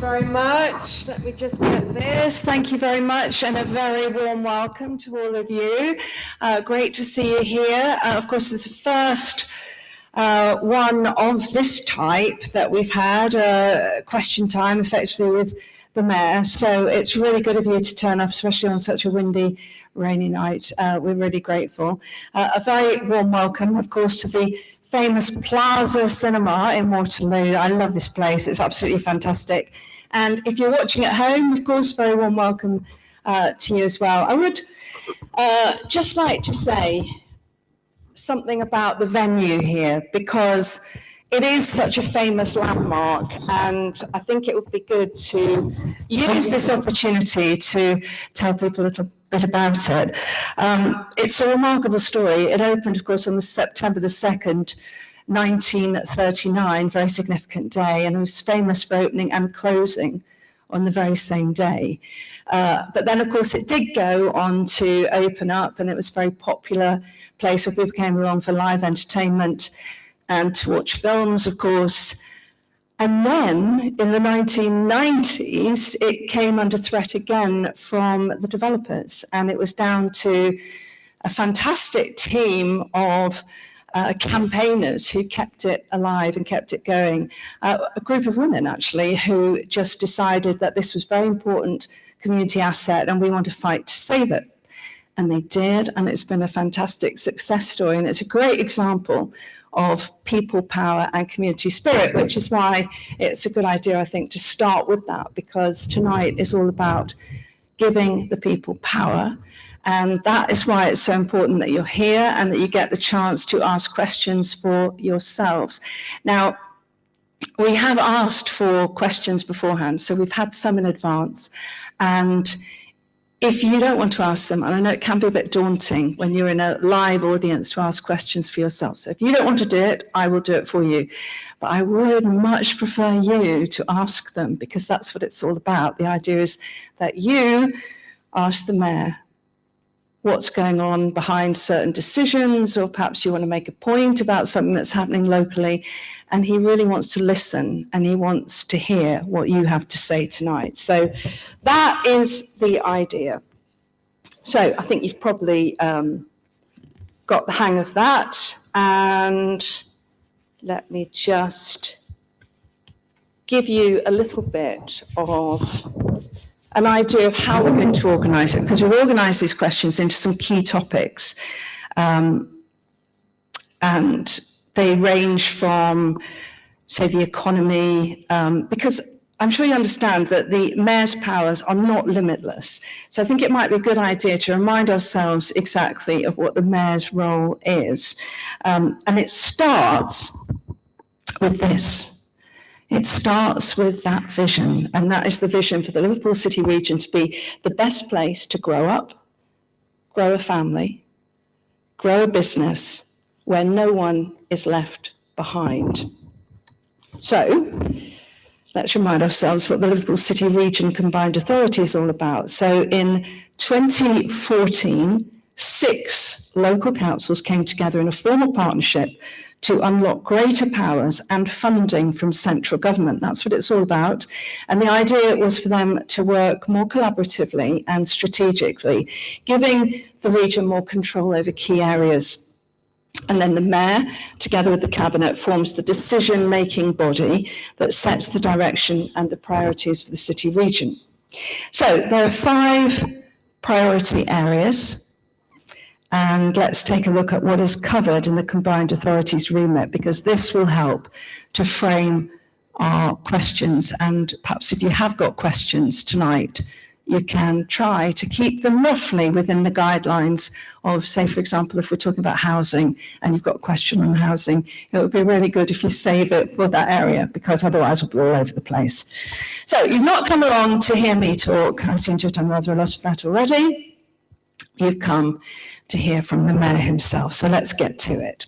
very much. Let me just get this. Thank you very much, and a very warm welcome to all of you. Great to see you here. Of course, it's the first one of this type that we've had, question time, effectively with the Mayor. So it's really good of you to turn up, especially on such a windy, rainy night. We're really grateful. A very warm welcome, of course, to the famous Plaza Cinema in Waterloo. I love this place. It's absolutely fantastic. And if you're watching at home, of course, very warm welcome to you as well. I would just like to say something about the venue here, because it is such a famous landmark, and I think it would be good to use this opportunity to tell people a little bit about it. It's a remarkable story. It opened, of course, on September the 2nd, 1939, very significant day, and it was famous for opening and closing on the very same day. But then, of course, it did go on to open up, and it was a very popular place where people came along for live entertainment and to watch films, of course. And then in the 1990s, it came under threat again from the developers, and it was down to a fantastic team of campaigners who kept it alive and kept it going. A group of women, actually, who just decided that this was a very important community asset and we want to fight to save it. And they did, and it's been a fantastic success story, and it's a great example of people power and community spirit, which is why it's a good idea, I think, to start with that, because tonight is all about giving the people power. And that is why it's so important that you're here and that you get the chance to ask questions for yourselves. Now, we have asked for questions beforehand, so we've had some in advance. And if you don't want to ask them, and I know it can be a bit daunting when you're in a live audience to ask questions for yourself. So if you don't want to do it, I will do it for you. But I would much prefer you to ask them, because that's what it's all about. The idea is that you ask the Mayor what's going on behind certain decisions, or perhaps you want to make a point about something that's happening locally, and he really wants to listen and he wants to hear what you have to say tonight. So that is the idea. So I think you've probably got the hang of that, and let me just give you a little bit of an idea of how we're going to organise it, because we've organised these questions into some key topics. And they range from, say, the economy, because I'm sure you understand that the Mayor's powers are not limitless. So I think it might be a good idea to remind ourselves exactly of what the Mayor's role is. And it starts with this. It starts with that vision, and that is the vision for the Liverpool City region to be the best place to grow up, grow a family, grow a business where no one is left behind. So let's remind ourselves what the Liverpool City Region Combined Authority is all about. So in 2014, 6 local councils came together in a formal partnership to unlock greater powers and funding from central government. That's what it's all about. And the idea was for them to work more collaboratively and strategically, giving the region more control over key areas. And then the Mayor, together with the Cabinet, forms the decision-making body that sets the direction and the priorities for the city region. So there are 5 priority areas. And let's take a look at what is covered in the Combined Authorities remit, because this will help to frame our questions. And perhaps if you have got questions tonight, you can try to keep them roughly within the guidelines of, say, for example, if we're talking about housing and you've got a question on housing, it would be really good if you save it for that area, because otherwise we'll be all over the place. So you've not come along to hear me talk. I seem to have done rather a lot of that already. You've come to hear from the Mayor himself. So let's get to it.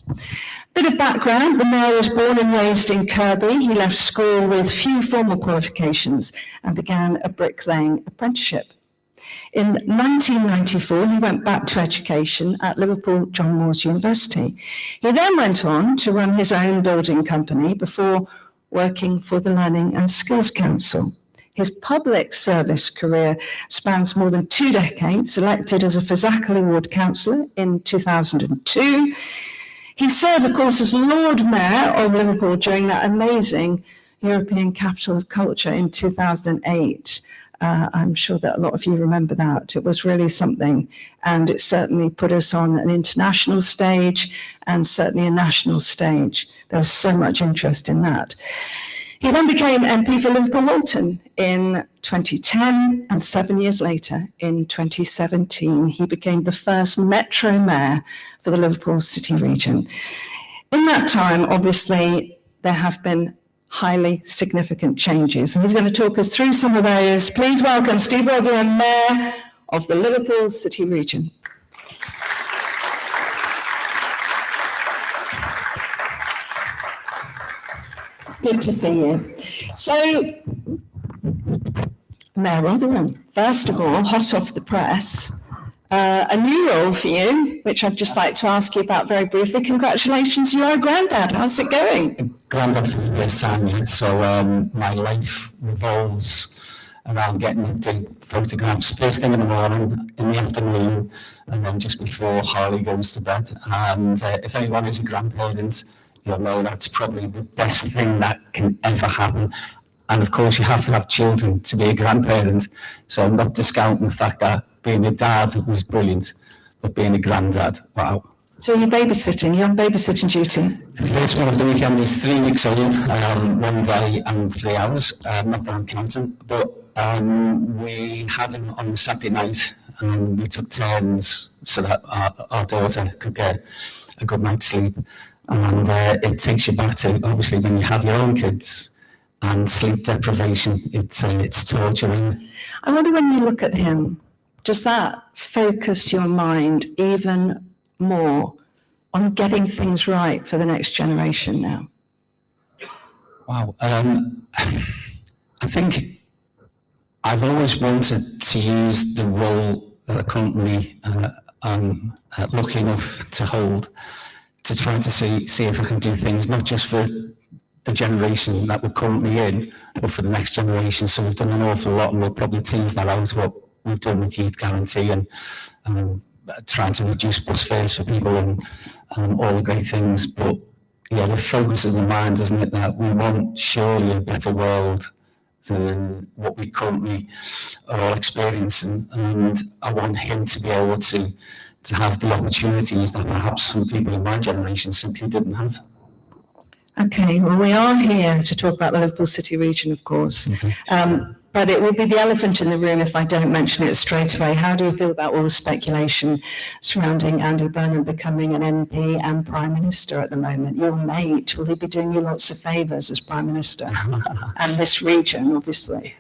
Bit of background: the Mayor was born and raised in Kirby. He left school with few formal qualifications and began a bricklaying apprenticeship. In 1994, he went back to education at Liverpool John Moores University. He then went on to run his own building company before working for the Learning and Skills Council. His public service career spans more than 2 decades, elected as a Fazakerley Ward Councillor in 2002. He served, of course, as Lord Mayor of Liverpool during that amazing European Capital of Culture in 2008. I'm sure that a lot of you remember that. It was really something, and it certainly put us on an international stage and certainly a national stage. There was so much interest in that. He then became MP for Liverpool Walton in 2010, and 7 years later, in 2017, he became the first Metro Mayor for the Liverpool City region. In that time, obviously, there have been highly significant changes, and he's going to talk us through some of those. Please welcome Steve Rotheram, Mayor of the Liverpool City region. Good to see you. So, Mayor Rotheram, first of all, hot off the press, a new role for you, which I'd just like to ask you about very briefly. Congratulations, you are a granddad. How's it going? Granddad for the first time yet, so my life revolves around getting up to photographs first thing in the morning, in the afternoon, and then just before Harley goes to bed. And if anyone is a grandparent, you'll know that's probably the best thing that can ever happen. And of course, you have to have children to be a grandparent. So I'm not discounting the fact that being a dad was brilliant, but being a granddad, wow. So you're babysitting, you're on babysitting duty? The first one of the weekend is 3 weeks old, 1 day and 3 hours, not that I'm counting, but we had him on the Saturday night, and we took turns so that our daughter could get a good night's sleep. And it takes you back to, obviously, when you have your own kids, and sleep deprivation, it's torture, isn't it? I wonder, when you look at him, does that focus your mind even more on getting things right for the next generation now? Wow. I think I've always wanted to use the role that I currently am lucky enough to hold, to try to see if I can do things not just for the generation that we're currently in, but for the next generation. So we've done an awful lot, and we'll probably tease that out, what we've done with Youth Guarantee and trying to reduce bus fares for people and all the great things. But yeah, the focus of the mind, isn't it, that we want surely a better world than what we currently are all experiencing. And I want him to be able to have the opportunities that perhaps some people in my generation simply didn't have. Okay, well, we are here to talk about the Liverpool City region, of course. But it will be the elephant in the room if I don't mention it straight away. How do you feel about all the speculation surrounding Andy Burnham becoming an MP and Prime Minister at the moment? Your mate, will he be doing you lots of favours as Prime Minister? And this region, obviously.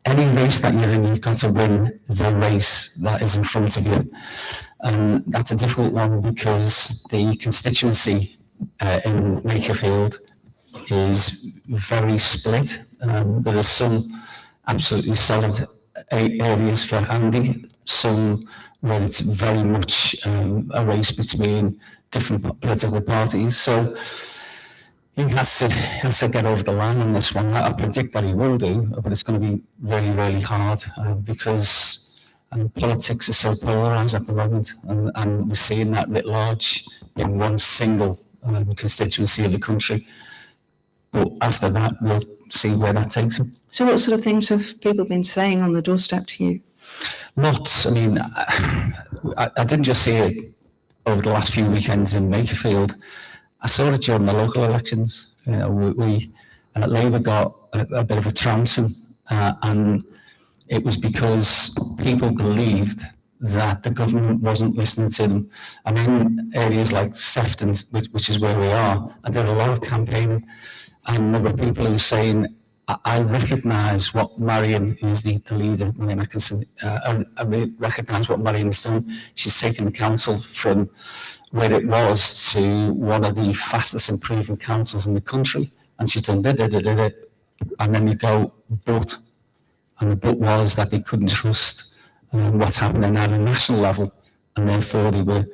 Any race that you're in, you've got to win the race that is in front of you. And that's a difficult one, because the constituency in Makerfield is very split. There are some absolutely solid areas for Andy, some where it's very much a race between different political parties. So he has to get over the line on this one. I predict that he will do, but it's going to be really, really hard because politics is so polarised at the moment, and we're seeing that writ large in one single constituency of the country. But after that, we'll see where that takes him. So what sort of things have people been saying on the doorstep to you? I mean, I didn't just see it over the last few weekends in Makerfield. I saw it during the local elections. We Labour got a bit of a trouncing, and it was because people believed that the government wasn't listening to them. And in areas like Sefton, which is where we are, I did a lot of campaigning, and there were people who were saying, I recognise what Marion, who's the leader, Marion Atkinson, I recognise what Marion has done. She's taken the council from where it was to one of the fastest improving councils in the country, and she's done it. And then you go, but, and the but was that they couldn't trust what's happening at a national level, and therefore they were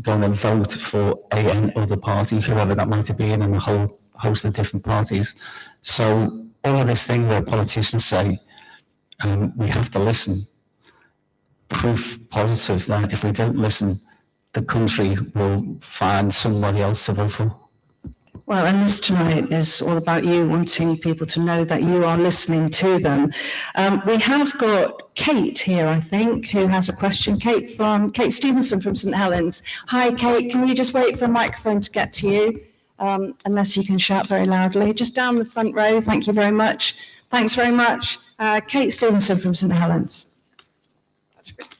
going to vote for any other party, whoever that might have been, and a whole host of different parties. So all of this thing where politicians say, we have to listen, proof positive that if we don't listen, the country will find somebody else to vote for. Well, and this tonight is all about you wanting people to know that you are listening to them. We have got Kate here, I think, who has a question. Kate Stevenson from St Helens. Hi, Kate. Can you just wait for a microphone to get to you? Unless you can shout very loudly. Just down the front row. Thank you very much. Thanks very much. Kate Stevenson from St Helens.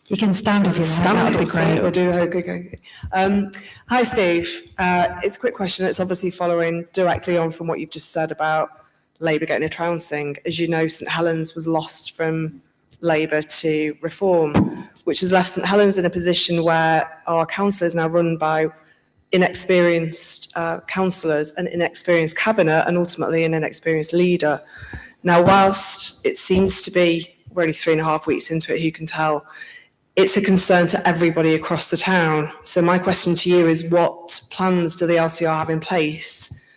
You can stand if you like. That would be great. We'll do okay. Hi, Steve. It's a quick question. It's obviously following directly on from what you've just said about Labour getting a trouncing. As you know, St Helens was lost from Labour to Reform, which has left St Helens in a position where our council is now run by inexperienced councillors, an inexperienced cabinet, and ultimately an inexperienced leader. Now, whilst it seems to be, we're only 3.5 weeks into it, who can tell, it's a concern to everybody across the town. So my question to you is, what plans do the LCR have in place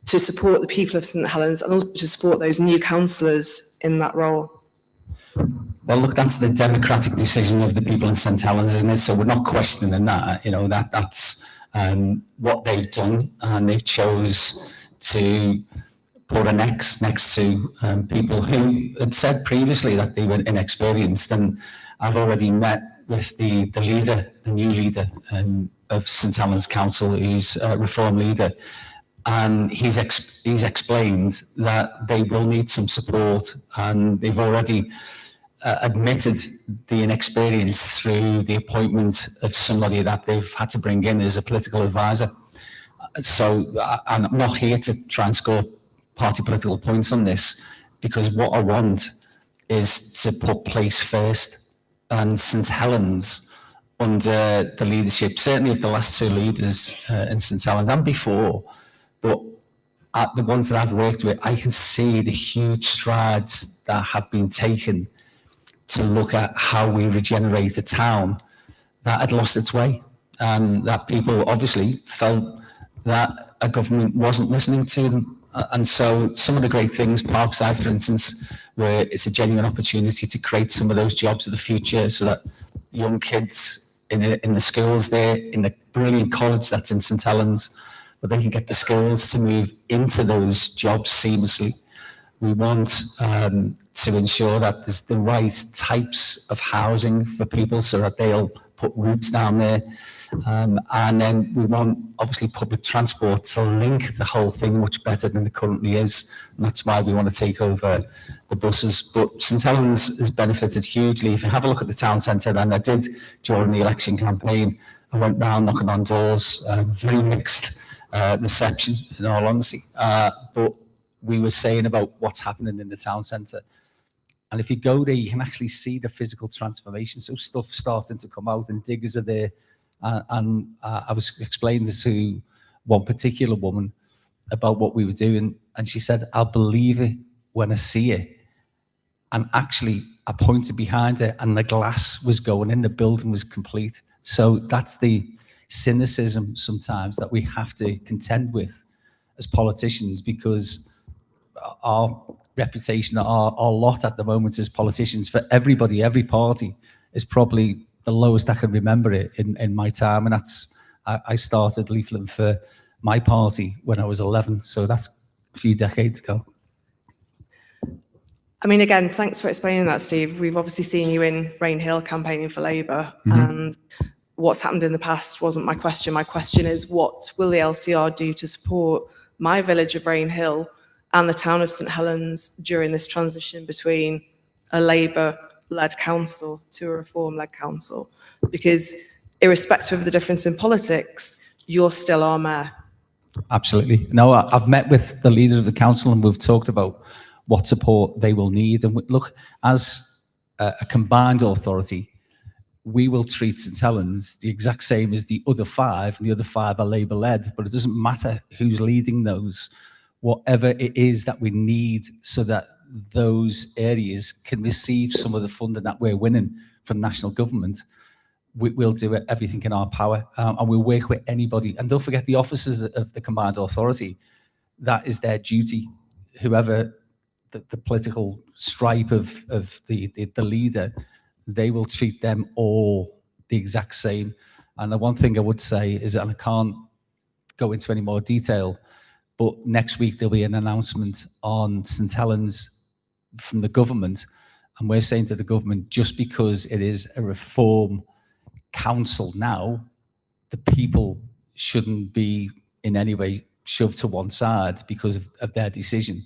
to support the people of St Helens and also to support those new councillors in that role? Well, look, that's the democratic decision of the people in St Helens, isn't it? So we're not questioning that. You know, that's what they've done, and they chose to put an X next to people who had said previously that they were inexperienced. And I've already met with the leader, the new leader of St Helens Council, who's a Reform leader, and he's explained that they will need some support, and they've already admitted the inexperience through the appointment of somebody that they've had to bring in as a political advisor. So I'm not here to try and score party political points on this, because what I want is to put place first. And St Helens, under the leadership, certainly of the last two leaders in St Helens and before, but the ones that I've worked with, I can see the huge strides that have been taken to look at how we regenerate a town that had lost its way, and that people obviously felt that a government wasn't listening to them. And so some of the great things, Parkside, for instance, where it's a genuine opportunity to create some of those jobs of the future, so that young kids in the schools there, in the brilliant college that's in St Helens, but they can get the skills to move into those jobs seamlessly. We want to ensure that there's the right types of housing for people so that they'll put roots down there. And then we want, obviously, public transport to link the whole thing much better than it currently is. And that's why we want to take over the buses. But St Helens has benefited hugely. If you have a look at the town centre, and I did during the election campaign, I went round knocking on doors, very mixed reception, in all honesty. But we were saying about what's happening in the town centre. And if you go there, you can actually see the physical transformation. So stuff starting to come out, and diggers are there. And I was explaining to one particular woman about what we were doing, and she said, "I'll believe it when I see it." And actually, I pointed behind her, and the glass was going in, the building was complete. So that's the cynicism sometimes that we have to contend with as politicians, because our reputation, our lot at the moment as politicians, for everybody, every party, is probably the lowest I can remember it in my time. And that's, I started leafleting for my party when I was 11, so that's a few decades ago. I mean, again, thanks for explaining that, Steve. We've obviously seen you in Rainhill campaigning for Labour, and what's happened in the past wasn't my question. My question is, what will the LCR do to support my village of Rainhill and the town of St Helens during this transition between a Labour-led council to a Reform-led council? Because irrespective of the difference in politics, you're still our mayor. Absolutely. No, I've met with the leader of the council, and we've talked about what support they will need. And look, as a combined authority, we will treat St Helens the exact same as the other five, and the other five are Labour-led, but it doesn't matter who's leading those. Whatever it is that we need so that those areas can receive some of the funding that we're winning from national government, we'll do everything in our power, and we'll work with anybody. And don't forget the officers of the combined authority, that is their duty. Whoever the political stripe of the leader, they will treat them all the exact same. And the one thing I would say is, and I can't go into any more detail, but next week there'll be an announcement on St Helens from the government, and we're saying to the government, just because it is a reform council now, the people shouldn't be in any way shoved to one side because of their decision.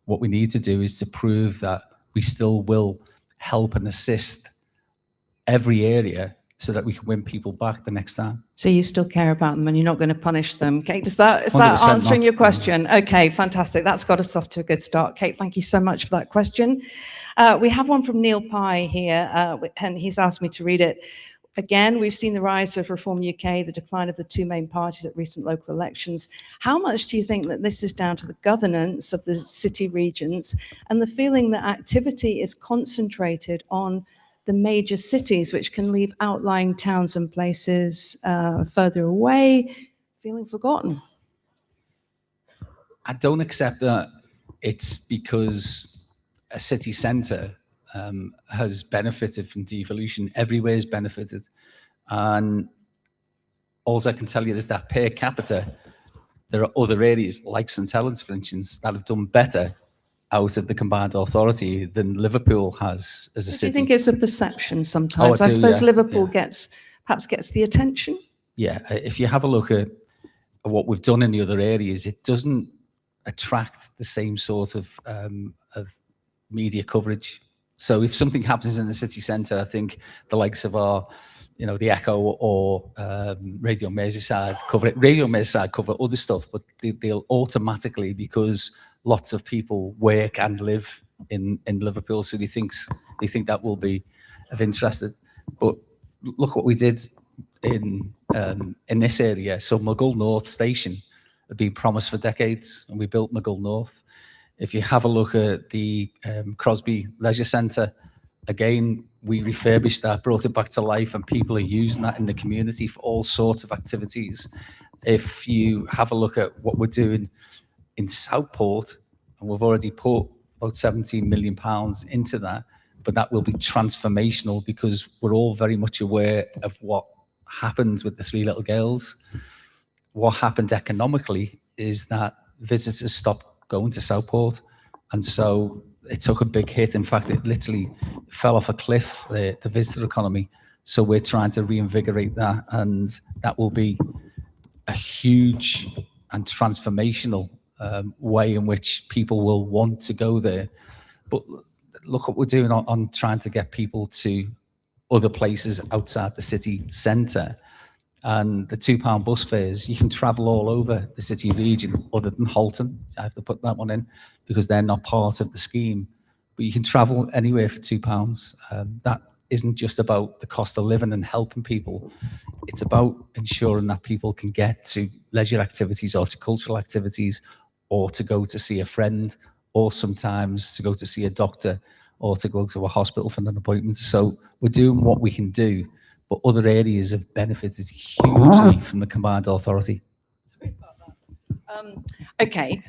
What we need to do is to prove that we still will help and assist every area so that we can win people back the next time. So you still care about them and you're not going to punish them. Kate, is that 100% answering not. your question? Okay, fantastic. That's got us off to a good start. Kate, thank you so much for that question. We have one from Neil Pye here, and he's asked me to read it. Again, we've seen the rise of Reform UK, the decline of the two main parties at recent local elections. How much do you think that this is down to the governance of the city regions and the feeling that activity is concentrated on the major cities, which can leave outlying towns and places further away feeling forgotten? I don't accept that it's because a city centre has benefited from devolution. Everywhere's benefited. And all I can tell you is that per capita, there are other areas like St Helens, for instance, that have done better out of the combined authority than Liverpool has as a city. Do you think it's a perception sometimes? Oh, I I do, suppose yeah, Liverpool yeah. perhaps gets the attention. Yeah, if you have a look at what we've done in the other areas, it doesn't attract the same sort of media coverage. So if something happens in the city centre, I think the likes of our, the Echo or Radio Merseyside cover it. Radio Merseyside cover other stuff, but they'll automatically, because lots of people work and live in Liverpool, so they think that will be of interest. But look what we did in this area. So Maghull North Station had been promised for decades, and we built Maghull North. If you have a look at the Crosby Leisure Centre, again, we refurbished that, brought it back to life, and people are using that in the community for all sorts of activities. If you have a look at what we're doing in Southport, and we've already put about £17 million into that, but that will be transformational because we're all very much aware of what happened with the three little girls. What happened economically is that visitors stopped going to Southport, and so it took a big hit. In fact, it literally fell off a cliff, the visitor economy. So we're trying to reinvigorate that, and that will be a huge and transformational way in which people will want to go there. But look what we're doing on trying to get people to other places outside the city centre. And the £2 bus fares, you can travel all over the city region other than Halton. I have to put that one in because they're not part of the scheme. But you can travel anywhere for £2. That isn't just about the cost of living and helping people. It's about ensuring that people can get to leisure activities or to cultural activities, or to go to see a friend, or sometimes to go to see a doctor, or to go to a hospital for an appointment. So we're doing what we can do, but other areas have benefited hugely from the combined authority. Sorry about that. Okay.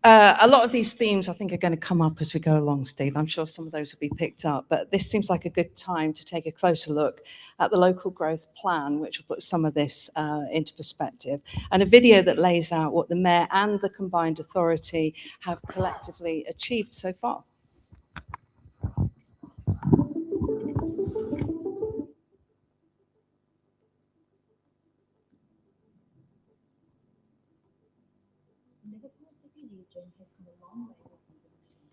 A lot of these themes, I think, are going to come up as we go along, Steve. I'm sure some of those will be picked up, but this seems like a good time to take a closer look at the local growth plan, which will put some of this into perspective, and a video that lays out what the Mayor and the combined authority have collectively achieved so far. Liverpool City region has come a long way with devolution.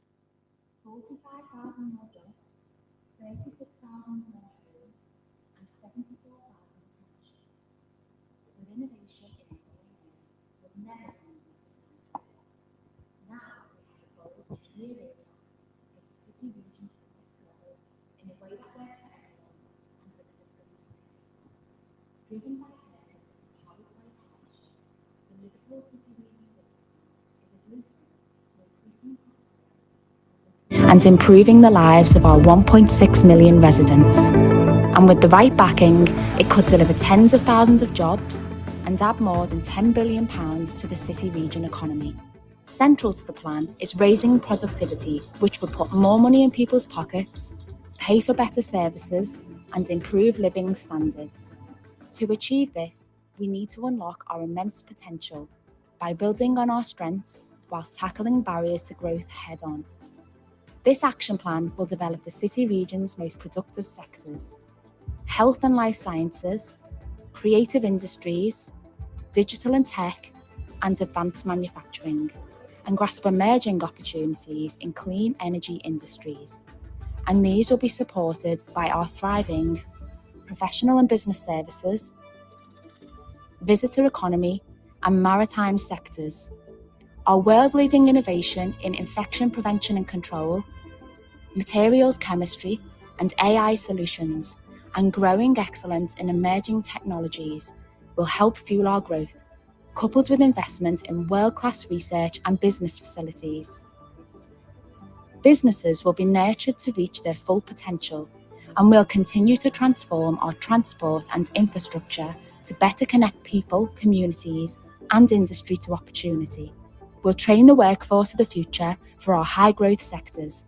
45,000 more jobs, 36,000 more homes, and 74,000 apprenticeships. With innovation in every area, was never been used to stand still. Now we have a bold, clear plan to take the city region to the next level in a way that works for everyone and delivers good impact. Driven by purpose and powered by passion, the Liverpool City region and improving the lives of our 1.6 million residents. And with the right backing, it could deliver tens of thousands of jobs and add more than £10 billion to the city region economy. Central to the plan is raising productivity, which will put more money in people's pockets, pay for better services, and improve living standards. To achieve this, we need to unlock our immense potential by building on our strengths whilst tackling barriers to growth head-on. This action plan will develop the city region's most productive sectors: health and life sciences, creative industries, digital and tech, and advanced manufacturing, and grasp emerging opportunities in clean energy industries. And these will be supported by our thriving professional and business services, visitor economy, and maritime sectors. Our world-leading innovation in infection prevention and control, materials chemistry, and AI solutions, and growing excellence in emerging technologies will help fuel our growth, coupled with investment in world-class research and business facilities. Businesses will be nurtured to reach their full potential, and we'll continue to transform our transport and infrastructure to better connect people, communities, and industry to opportunity. We'll train the workforce of the future for our high-growth sectors,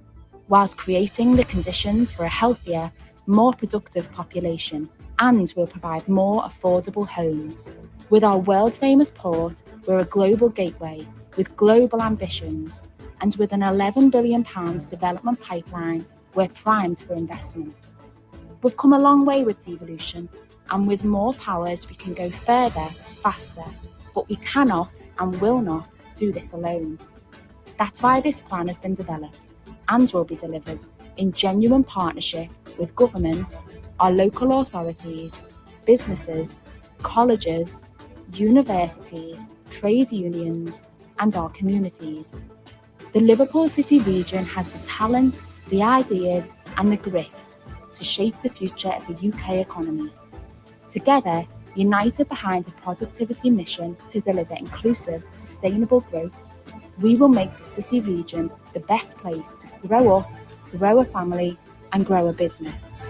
whilst creating the conditions for a healthier, more productive population, and we'll provide more affordable homes. With our world-famous port, we're a global gateway with global ambitions, and with an £11 billion development pipeline, we're primed for investment. We've come a long way with devolution, and with more powers we can go further, faster, but we cannot and will not do this alone. That's why this plan has been developed and will be delivered in genuine partnership with government, our local authorities, businesses, colleges, universities, trade unions, and our communities. The Liverpool City region has the talent, the ideas, and the grit to shape the future of the UK economy. Together, united behind a productivity mission to deliver inclusive, sustainable growth, we will make the city region the best place to grow up, grow a family, and grow a business.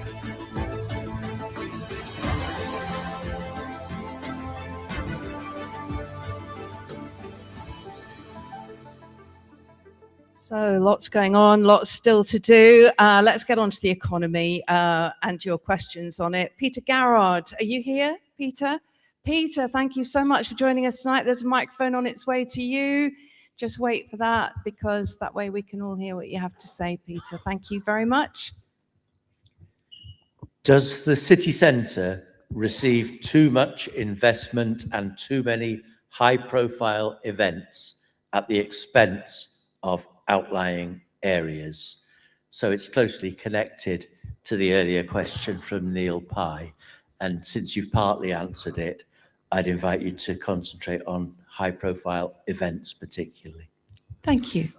So lots going on, lots still to do. Let's get on to the economy and your questions on it. Peter Garrard, are you here, Peter? Peter, thank you so much for joining us tonight. There's a microphone on its way to you. Just wait for that, because that way we can all hear what you have to say, Peter. Thank you very much. Does the city centre receive too much investment and too many high-profile events at the expense of outlying areas? So it's closely connected to the earlier question from Neil Pye. And since you've partly answered it, I'd invite you to concentrate on high-profile events particularly. Thank you.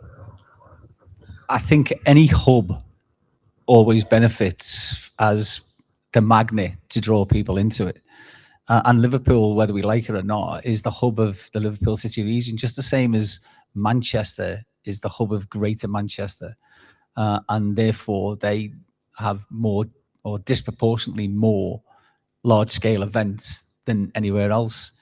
I think any hub always benefits as the magnet to draw people into it. And Liverpool, whether we like it or not, is the hub of the Liverpool City region, just the same as Manchester is the hub of Greater Manchester. And therefore, they have more, or disproportionately more, large-scale events than anywhere else.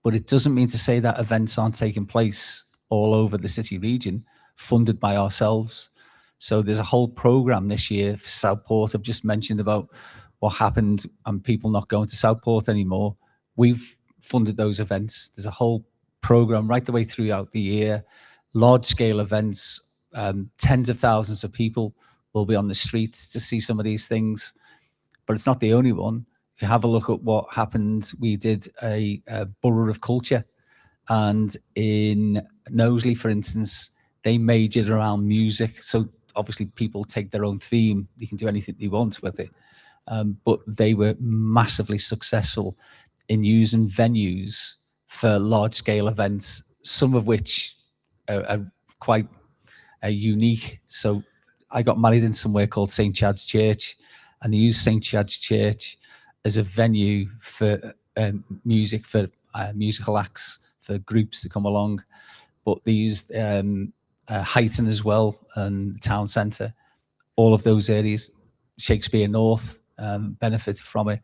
But it doesn't mean to say that events aren't taking place all over the city region, funded by ourselves. So there's a whole programme this year for Southport. I've just mentioned about what happened and people not going to Southport anymore. We've funded those events. There's a whole programme right the way throughout the year. Large-scale events, tens of thousands of people will be on the streets to see some of these things. But it's not the only one. If you have a look at what happened, we did a Borough of Culture. And in Knowsley, for instance, they majored around music. So obviously people take their own theme. You can do anything they want with it. But they were massively successful in using venues for large-scale events, some of which are quite unique. So I got married in somewhere called St. Chad's Church, and they used St. Chad's Church as a venue for music, for musical acts, for groups to come along. But they used Highton as well, and the town centre, all of those areas. Shakespeare North benefited from it.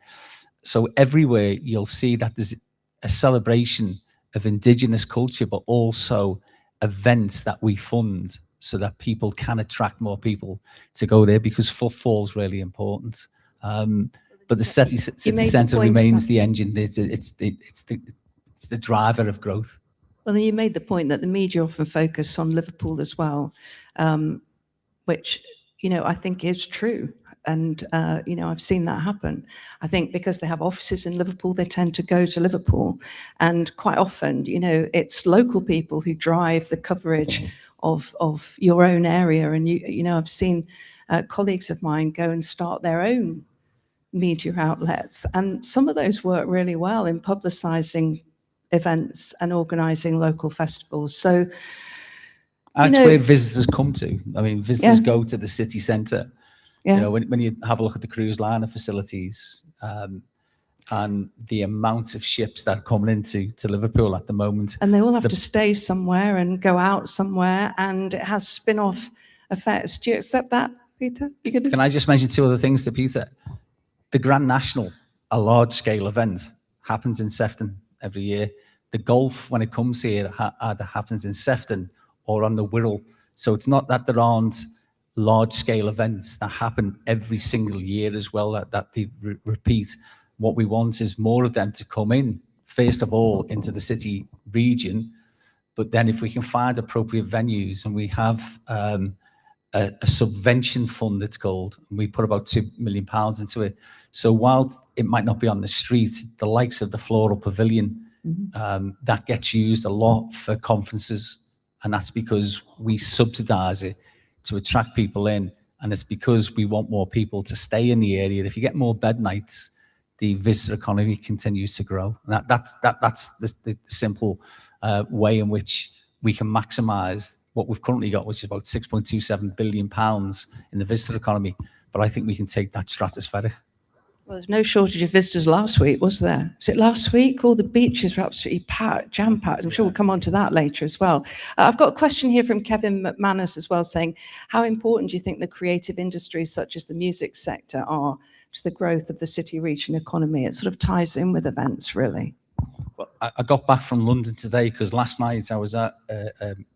So everywhere you'll see that there's a celebration of Indigenous culture, but also events that we fund so that people can attract more people to go there, because footfall is really important. But the city made the centre point remains about- the engine. It's the driver of growth. Well, then you made the point that the media often focus on Liverpool as well, which, I think is true. And, I've seen that happen. I think because they have offices in Liverpool, they tend to go to Liverpool. And quite often, it's local people who drive the coverage of your own area. And, I've seen colleagues of mine go and start their own media outlets. And some of those work really well in publicising events and organising local festivals. So And it's where visitors come to. I mean, visitors Yeah. go to the city centre. yeah, When you have a look at the cruise liner facilities, and the amount of ships that are coming into Liverpool at the moment. and they all have to stay somewhere and go out somewhere, and it has spin-off effects. Do you accept that, Peter? Can I just mention two other things to Peter? The Grand National, a large-scale event, happens in Sefton every year. The golf, when it comes here, either happens in Sefton or on the Wirral. So it's not that there aren't large-scale events that happen every single year as well, that they repeat. What we want is more of them to come in, first of all, into the city region, but then if we can find appropriate venues, and we have a subvention fund, it's called, and we put about £2 million into it. So while it might not be on the street, the likes of the Floral Pavilion, that gets used a lot for conferences, and that's because we subsidise it to attract people in, and it's because we want more people to stay in the area. If you get more bed nights, the visitor economy continues to grow. And that's the simple way in which we can maximise what we've currently got, which is about £6.27 billion in the visitor economy. But I think we can take that stratospheric. Well, there's no shortage of visitors last week, was there? Was it last week? All the beaches were absolutely packed, jam-packed. I'm sure we'll come on to that later as well. I've got a question here from Kevin McManus as well, saying, how important do you think the creative industries such as the music sector are to the growth of the city region economy? It sort of ties in with events, really. Well, I got back from London today because last night I was at an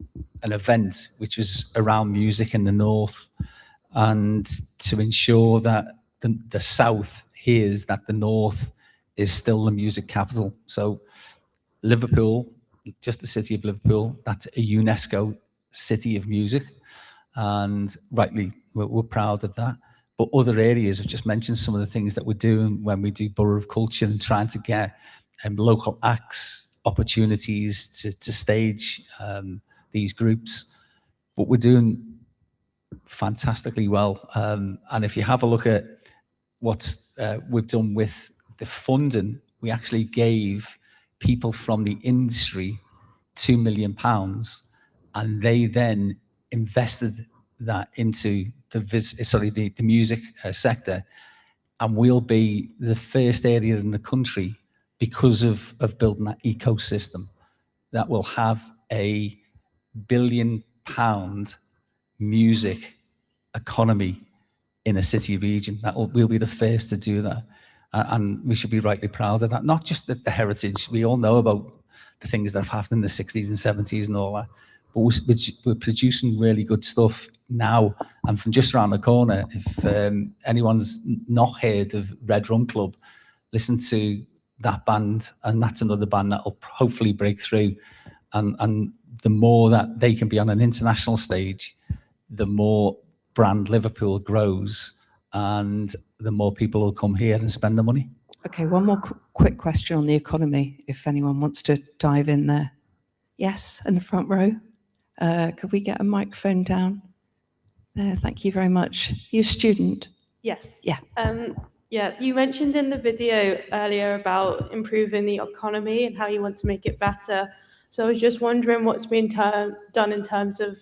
event which was around music in the north, and to ensure that the south hears that the north is still the music capital. So Liverpool, just the city of Liverpool, that's a UNESCO city of music, and rightly we're proud of that. But other areas, I've just mentioned some of the things that we're doing when we do Borough of Culture and trying to get local acts opportunities to stage these groups. But we're doing fantastically well. And if you have a look at what we've done with the funding, we actually gave people from the industry £2 million, and they then invested that into the music sector, and we'll be the first area in the country, because of building that ecosystem, that will have a £1 billion music economy in a city region. We'll be the first to do that, and we should be rightly proud of that. Not just the heritage, we all know about the things that have happened in the 60s and 70s and all that, but we're producing really good stuff now. And from just around the corner, if anyone's not heard of Red Rum Club, listen to that band, and that's another band that will hopefully break through. And the more that they can be on an international stage, the more brand Liverpool grows, and the more people will come here and spend the money. Okay, one more quick question on the economy, if anyone wants to dive in there. Yes, in the front row. Could we get a microphone down there? Thank you very much. You a student? Yes. Yeah. Yeah, you mentioned in the video earlier about improving the economy and how you want to make it better. So I was just wondering what's been done in terms of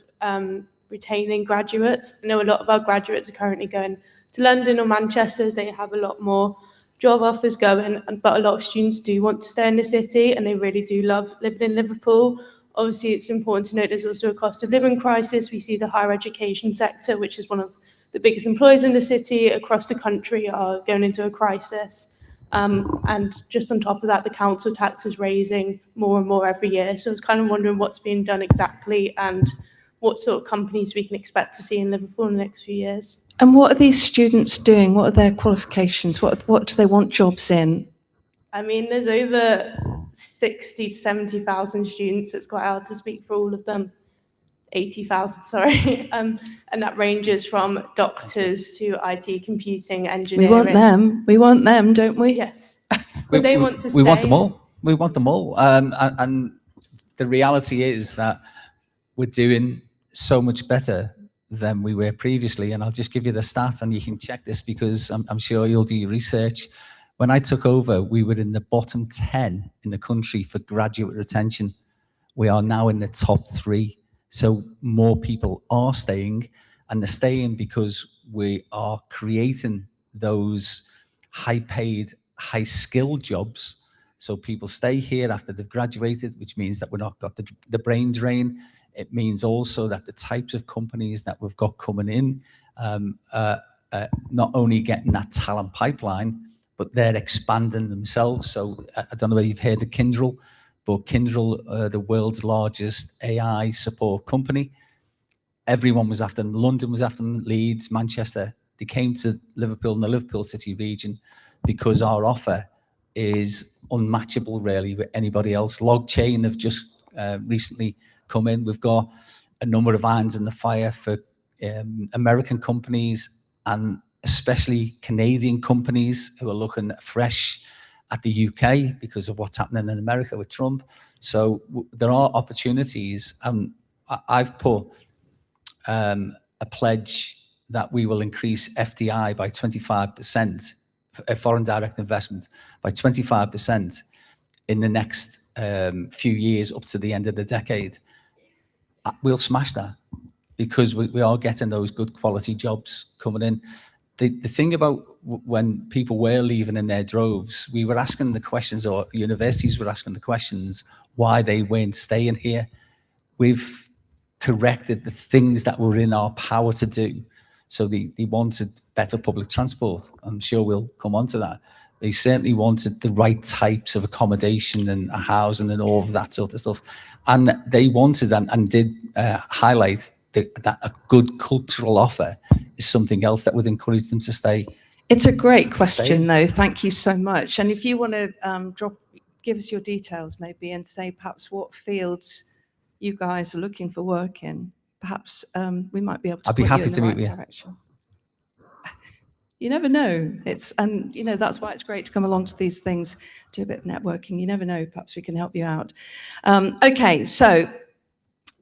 retaining graduates. I know a lot of our graduates are currently going to London or Manchester, as they have a lot more job offers going, but a lot of students do want to stay in the city, and they really do love living in Liverpool. Obviously, it's important to note there's also a cost of living crisis. We see the higher education sector, which is one of the biggest employers in the city across the country, are going into a crisis. And just on top of that, the council tax is raising more and more every year. So I was kind of wondering what's being done exactly and what sort of companies we can expect to see in Liverpool in the next few years. And what are these students doing? What are their qualifications? What do they want jobs in? I mean, there's over 60 to 70,000 students. It's quite hard to speak for all of them. 80,000, sorry. And that ranges from doctors to IT, computing, engineering. We want them, don't we? Yes. But they want to stay. We want them all. We want them all. And the reality is that we're doing so much better than we were previously. And I'll just give you the stats, and you can check this because I'm sure you'll do your research. When I took over, we were in the bottom 10 in the country for graduate retention. We are now in the top 3. So more people are staying, and they're staying because we are creating those high-paid, high-skilled jobs. So people stay here after they've graduated, which means that we've not got the brain drain. It means also that the types of companies that we've got coming in, not only getting that talent pipeline, but they're expanding themselves. So I don't know whether you've heard of Kyndryl, but Kyndryl, the world's largest AI support company. Everyone was after them. London was after them, Leeds, Manchester. They came to Liverpool and the Liverpool City region because our offer is unmatchable really with anybody else. Logchain have just recently come in. We've got a number of irons in the fire for American companies and especially Canadian companies who are looking fresh at the UK because of what's happening in America with Trump. So there are opportunities. I've put a pledge that we will increase FDI by 25%, foreign direct investment by 25% in the next few years up to the end of the decade. We'll smash that because we are getting those good quality jobs coming in. The thing about when people were leaving in their droves, we were asking the questions, or universities were asking the questions, why they weren't staying here. We've corrected the things that were in our power to do. So they wanted better public transport. I'm sure we'll come on to that. They certainly wanted the right types of accommodation and housing and all of that sort of stuff. And they wanted and did highlight that a good cultural offer is something else that would encourage them to stay. It's a great question, though. Thank you so much. And if you want to give us your details, maybe, and say perhaps what fields you guys are looking for work in, perhaps we might be able to. I'd be happy to meet you. Direction. You never know. And that's why it's great to come along to these things, do a bit of networking. You never know. Perhaps we can help you out. Okay, so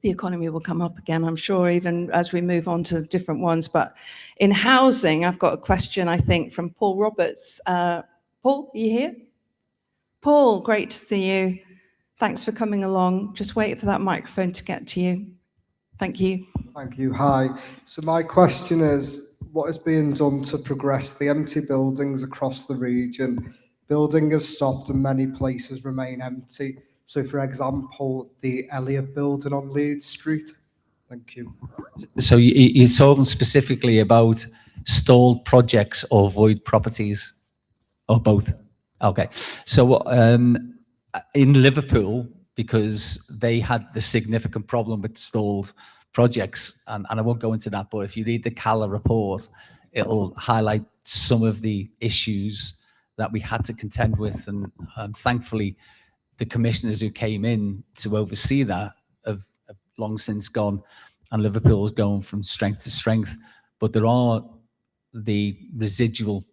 the economy will come up again, I'm sure, even as we move on to different ones. But in housing, I've got a question, I think, from Paul Roberts. Paul, are you here? Paul, great to see you. Thanks for coming along. Just wait for that microphone to get to you. Thank you. Thank you. Hi. So my question is, what is being done to progress the empty buildings across the region? Building has stopped and many places remain empty. So, for example, the Elliott building on Leeds Street. Thank you. So you're talking specifically about stalled projects or void properties, or both? Okay. So in Liverpool, because they had the significant problem with stalled projects, and I won't go into that, but if you read the CALA report, it'll highlight some of the issues that we had to contend with, and thankfully, the commissioners who came in to oversee that have long since gone, and Liverpool's going from strength to strength. But there are the residual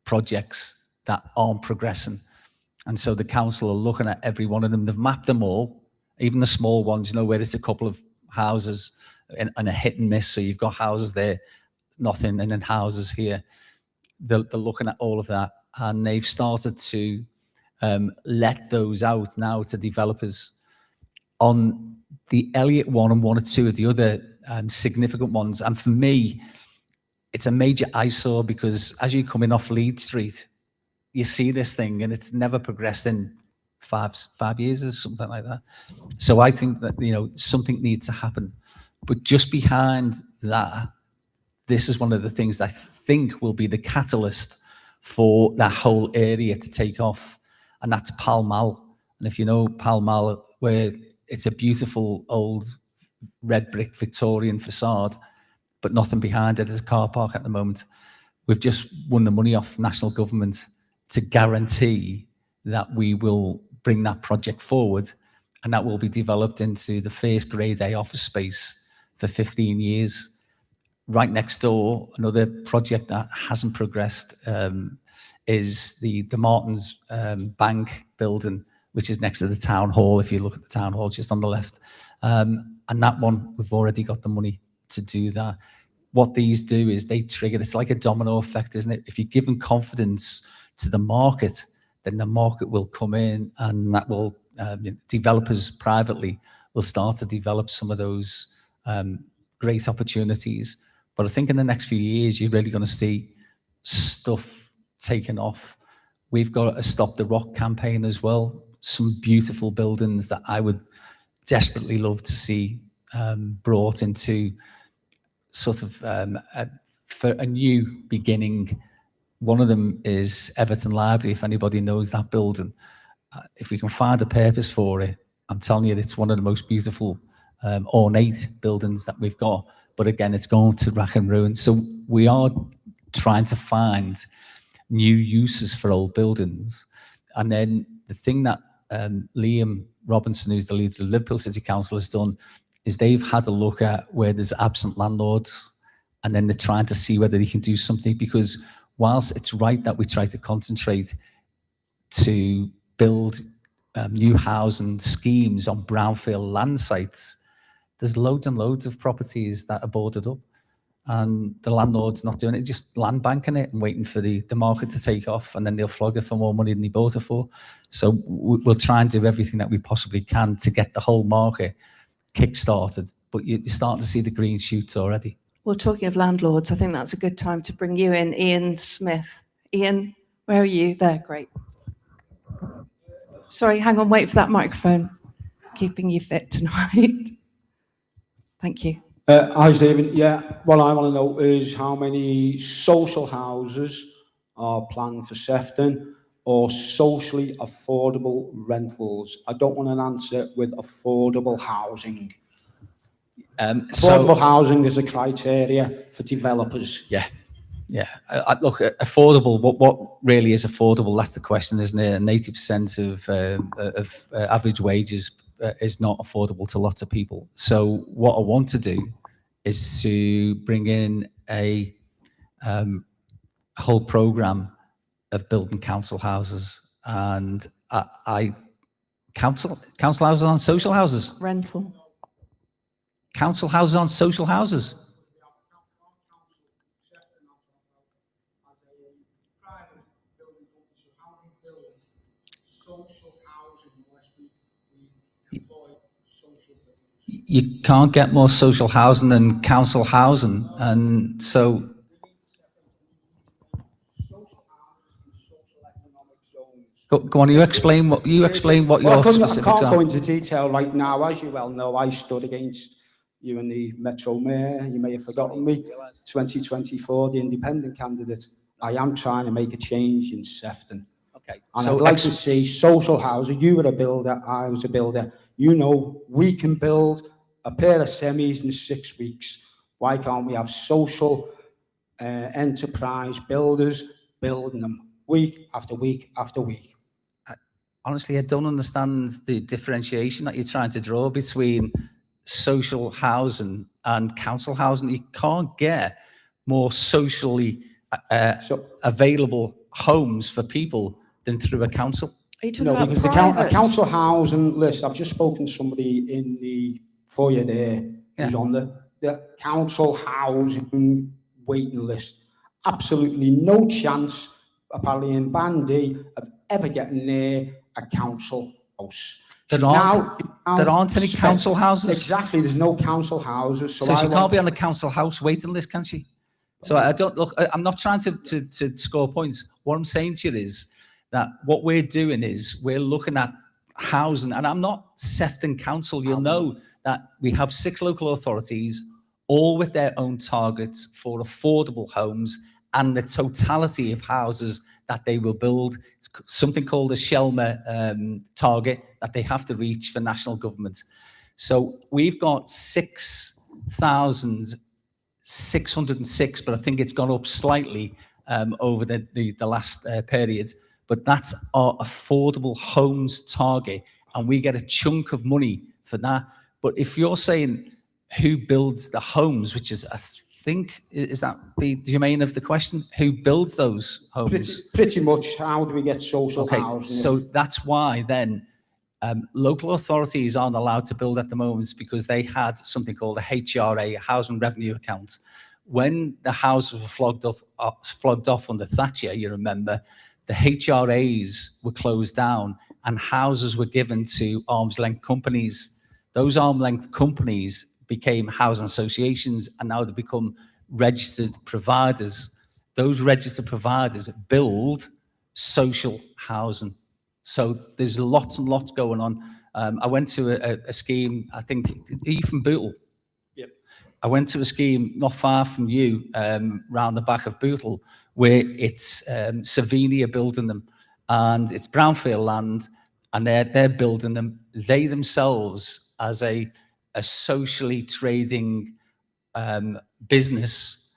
projects that aren't progressing. And so the council are looking at every one of them. They've mapped them all, even the small ones, where it's a couple of houses and a hit and miss. So you've got houses there, nothing, and then houses here. They're looking at all of that, and they've started to let those out now to developers. On the Elliott one and one or two of the other significant ones, and for me, it's a major eyesore because as you come in off Leeds Street, you see this thing and it's never progressed in five years or something like that. So I think that something needs to happen. But just behind that, this is one of the things I think will be the catalyst for that whole area to take off, and that's Pall Mall. And if you know Pall Mall, where it's a beautiful old red brick Victorian facade, but nothing behind it as a car park at the moment. We've just won the money off national government to guarantee that we will bring that project forward, and that will be developed into the first grade A office space for 15 years. Right next door, another project that hasn't progressed is the Martins Bank building, which is next to the town hall. If you look at the town hall, just on the left. And that one, we've already got the money to do that. What these do is they trigger, it's like a domino effect, isn't it? If you give them confidence to the market, then the market will come in, and that will, developers privately will start to develop some of those great opportunities. But I think in the next few years, you're really going to see stuff taken off. We've got a Stop the Rock campaign as well. Some beautiful buildings that I would desperately love to see brought into sort of for a new beginning. One of them is Everton Library. If anybody knows that building, if we can find a purpose for it, I'm telling you, it's one of the most beautiful ornate buildings that we've got. But again, it's going to rack and ruin. So we are trying to find new uses for old buildings. And then the thing that Liam Robinson, who's the leader of Liverpool City Council, has done is they've had a look at where there's absent landlords, and then they're trying to see whether they can do something, because whilst it's right that we try to concentrate to build new housing schemes on brownfield land sites, there's loads and loads of properties that are boarded up, and the landlord's not doing it, just land banking it and waiting for the market to take off, and then they'll flog it for more money than they bought it for. So we'll try and do everything that we possibly can to get the whole market kick-started, but you're starting to see the green shoots already. Well, talking of landlords, I think that's a good time to bring you in, Ian Smith. Ian, where are you? There, great. Sorry, hang on, wait for that microphone. Keeping you fit tonight. Thank you. Hi, Stephen. Yeah, what I want to know is how many social houses are planned for Sefton, or socially affordable rentals. I don't want an answer with affordable housing. Affordable housing is a criteria for developers. Yeah. Look, affordable. What really is affordable? That's the question, isn't it? And 80% of average wages is not affordable to lots of people. So what I want to do is to bring in a whole program of building council houses, and council houses on social houses. Rental. Council houses on social houses. You can't get more social housing than council housing, and so go on. You explain what your specific I can't example. go into detail right now. As you well know, I stood against you and the Metro Mayor. You may have forgotten me. 2024, the independent candidate. I am trying to make a change in Sefton. Okay, and so I'd like to see social housing. You were a builder, I was a builder. You know, we can build a pair of semis in 6 weeks. Why can't we have social enterprise builders building them week after week after week? Honestly, I don't understand the differentiation that you're trying to draw between social housing and council housing. You can't get more socially available homes for people than through a council. Are you talking about because private? the council housing list, I've just spoken to somebody in the foyer there who's on the council housing waiting list. Absolutely no chance, apparently in Bandy, of ever getting near a council house. There aren't any council houses. Exactly, there's no council houses. So she can't be on the council house waiting list, can she? So I don't look. I'm not trying to score points. What I'm saying to you is that what we're doing is we're looking at housing, and I'm not Sefton Council. You'll know that we have 6 local authorities, all with their own targets for affordable homes and the totality of houses that they will build. It's something called a Shelmer target that they have to reach for national government. So we've got 6,606, but I think it's gone up slightly over the last period. But that's our affordable homes target, and we get a chunk of money for that. But if you're saying who builds the homes, which is, I think, is that the domain of the question? Who builds those homes? Pretty much. How do we get social Okay, housing? so that's why then local authorities aren't allowed to build at the moment, because they had something called a HRA, a housing revenue account. When the houses were flogged off under Thatcher, you remember, the HRAs were closed down and houses were given to arm's length companies. Those arm's length companies became housing associations, and now they become registered providers. Those registered providers build social housing. So there's lots and lots going on. I went to a scheme, I think, from Bootle. Yep. I went to a scheme not far from you, round the back of Bootle, where it's Savini building them, and it's brownfield land, and they're building them. They themselves, as a socially trading business,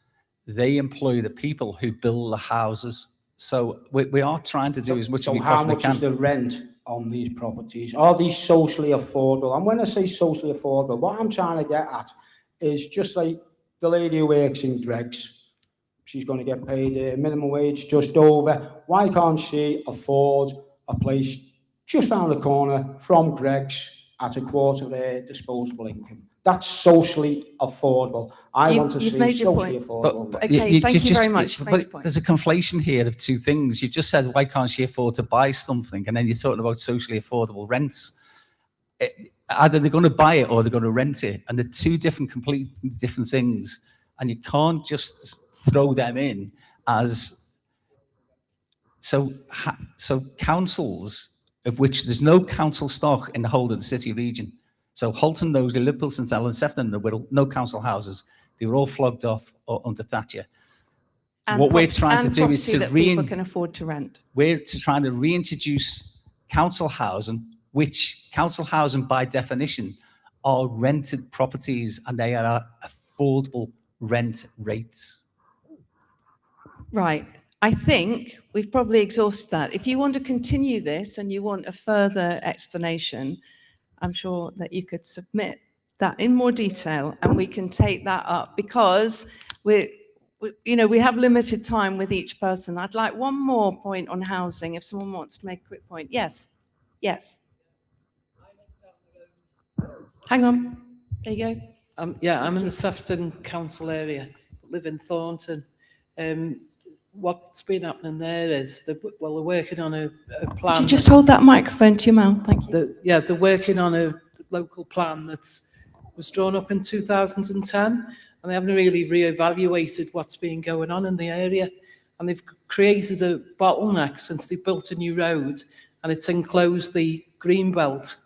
they employ the people who build the houses. So we are trying to do as much as we possibly can. So how much is the rent on these properties? Are these socially affordable? And when I say socially affordable, what I'm trying to get at is just like the lady who works in Greggs. She's going to get paid a minimum wage just over. Why can't she afford a place just around the corner from Greggs at a quarter of their disposable income? That's socially affordable. I want to see socially affordable. But Okay, thank you very much. But there's a conflation here of two things. You just said, why can't she afford to buy something? And then you're talking about socially affordable rents. Either they're going to buy it or they're going to rent it. And they're two completely different things. And you can't just throw them in as... So councils, of which there's no council stock in the whole of the city region. So Halton, Knowsley, Liverpool, St Helens, Sefton and the Whittle, no council houses. They were all flogged off under Thatcher. And what we're trying to do is to people can afford to rent. We're trying to reintroduce council housing, which council housing by definition are rented properties, and they are affordable rent rates. Right. I think we've probably exhausted that. If you want to continue this and you want a further explanation, I'm sure that you could submit that in more detail, and we can take that up, because we have limited time with each person. I'd like one more point on housing, if someone wants to make a quick point. Yes. Hang on. There you go. Yeah, I'm in the Sefton Council area, live in Thornton. What's been happening there is, they're working on a plan. Could you just hold that microphone to your mouth? Thank you. They're working on a local plan that was drawn up in 2010, and they haven't really reevaluated what's been going on in the area. And they've created a bottleneck since they built a new road, and it's enclosed the green belt.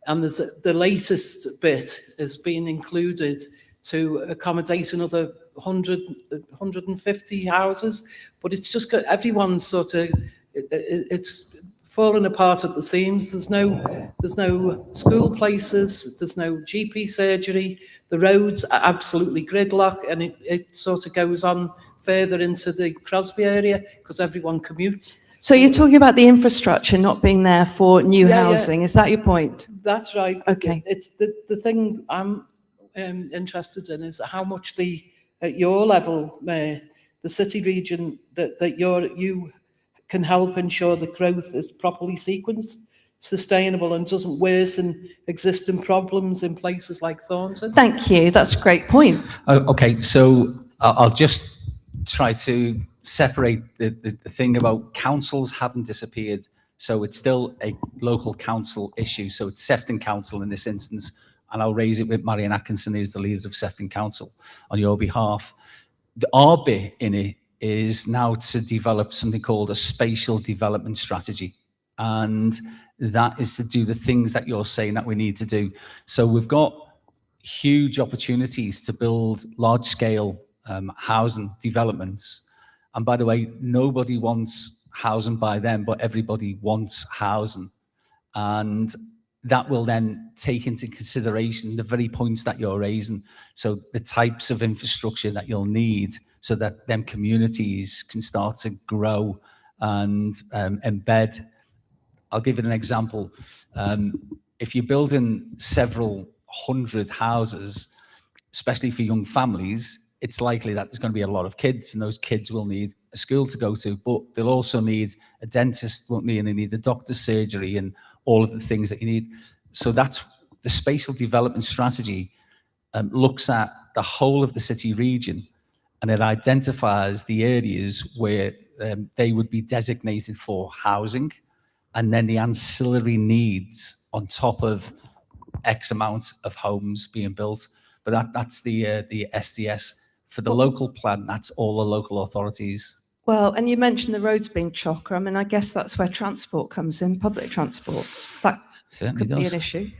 And the latest bit has been included to accommodate another 150 houses, but it's just got everyone's sort of, it's fallen apart at the seams. There's no school places, there's no GP surgery, the roads are absolutely gridlock, and it sort of goes on further into the Crosby area because everyone commutes. So you're talking about the infrastructure not being there for new housing. Yeah. Is that your point? That's right. Okay. It's the thing I'm interested in is how much at your level, the city region, that you can help ensure that growth is properly sequenced, sustainable, and doesn't worsen existing problems in places like Thornton. Thank you. That's a great point. Okay, so I'll just try to separate the thing about councils haven't disappeared. So it's still a local council issue. So it's Sefton Council in this instance, and I'll raise it with Marion Atkinson, who's the leader of Sefton Council, on your behalf. Our bit in it is now to develop something called a spatial development strategy. And that is to do the things that you're saying that we need to do. So we've got huge opportunities to build large scale housing developments. And by the way, nobody wants housing by them, but everybody wants housing. And that will then take into consideration the very points that you're raising. So the types of infrastructure that you'll need so that them communities can start to grow and embed. I'll give you an example. If you're building several hundred houses, especially for young families, it's likely that there's going to be a lot of kids, and those kids will need a school to go to, but they'll also need a dentist, won't they? And they need a doctor's surgery and all of the things that you need. So that's the spatial development strategy looks at the whole of the city region, and it identifies the areas where they would be designated for housing, and then the ancillary needs on top of X amount of homes being built. But that's the SDS. For the local plan, that's all the local authorities. Well, and you mentioned the roads being chocker. I mean, I guess that's where transport comes in, public transport. That Certainly could be does. an issue.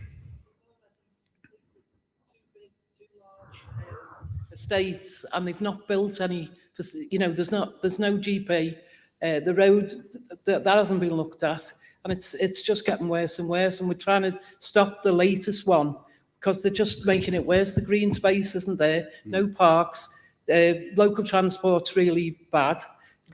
Estates, and they've not built any, you know, there's no GP. The road, that hasn't been looked at, and it's just getting worse and worse, and we're trying to stop the latest one because they're just making it worse. The green space isn't there, no parks, local transport's really bad.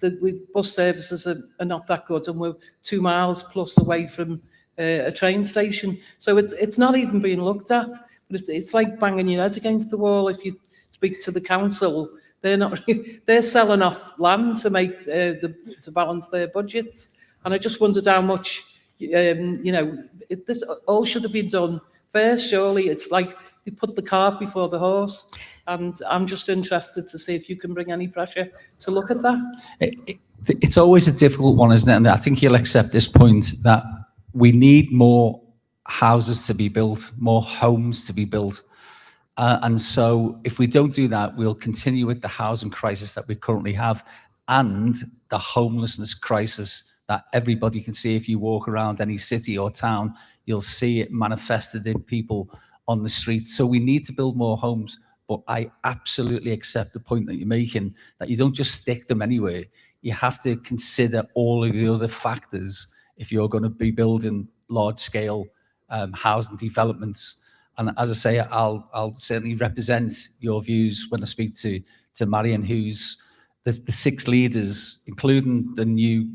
The bus services are not that good, and we're 2 miles plus away from a train station. So it's not even being looked at, but it's like banging your head against the wall. If you speak to the council, they're selling off land to make to balance their budgets. And I just wondered how much, you know, this all should have been done first. Surely it's like you put the cart before the horse. And I'm just interested to see if you can bring any pressure to look at that. It's always a difficult one, isn't it? And I think you'll accept this point that we need more houses to be built, more homes to be built. And so if we don't do that, we'll continue with the housing crisis that we currently have and the homelessness crisis that everybody can see. If you walk around any city or town, you'll see it manifested in people on the street. So we need to build more homes. But I absolutely accept the point that you're making, that you don't just stick them anywhere. You have to consider all of the other factors if you're going to be building large-scale housing developments. And as I say, I'll certainly represent your views when I speak to Marion, who's the 6 leaders, including the new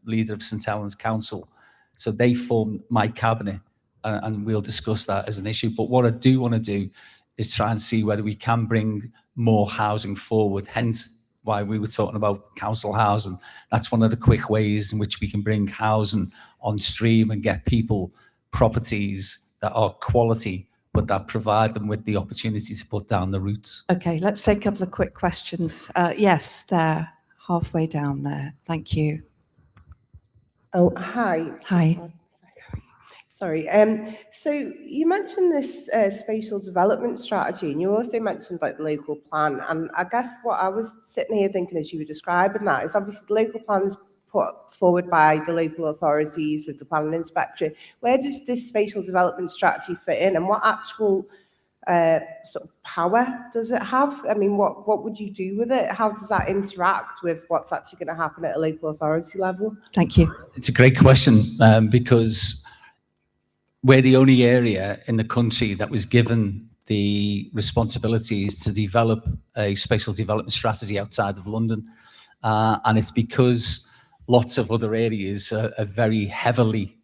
leader of St Helens Council. So they form my cabinet, and we'll discuss that as an issue. But what I do want to do is try and see whether we can bring more housing forward, hence why we were talking about council housing. That's one of the quick ways in which we can bring housing on stream and get people properties that are quality, but that provide them with the opportunity to put down the roots. Okay, let's take a couple of quick questions. Yes, there, halfway down there. Thank you. Oh, hi. Hi. Sorry. So you mentioned this spatial development strategy, and you also mentioned like the local plan. And I guess what I was sitting here thinking as you were describing that is obviously the local plan's put forward by the local authorities with the planning inspector. Where does this spatial development strategy fit in, and what actual sort of power does it have? I mean, what would you do with it? How does that interact with what's actually going to happen at a local authority level? Thank you. It's a great question because we're the only area in the country that was given the responsibilities to develop a spatial development strategy outside of London. And it's because lots of other areas are very heavily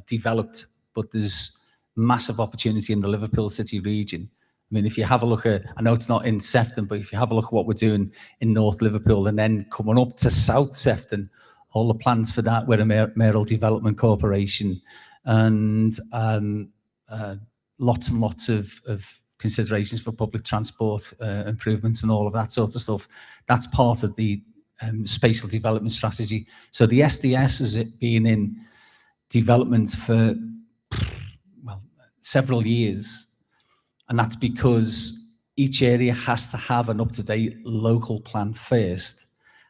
developed, but there's massive opportunity in the Liverpool City region. I mean, if you have a look at, I know it's not in Sefton, but if you have a look at what we're doing in North Liverpool and then coming up to South Sefton, all the plans for that with a Mayoral Development Corporation, and lots and lots of considerations for public transport improvements and all of that sort of stuff. That's part of the spatial development strategy. So the SDS has been in development for, well, several years. And that's because each area has to have an up-to-date local plan first,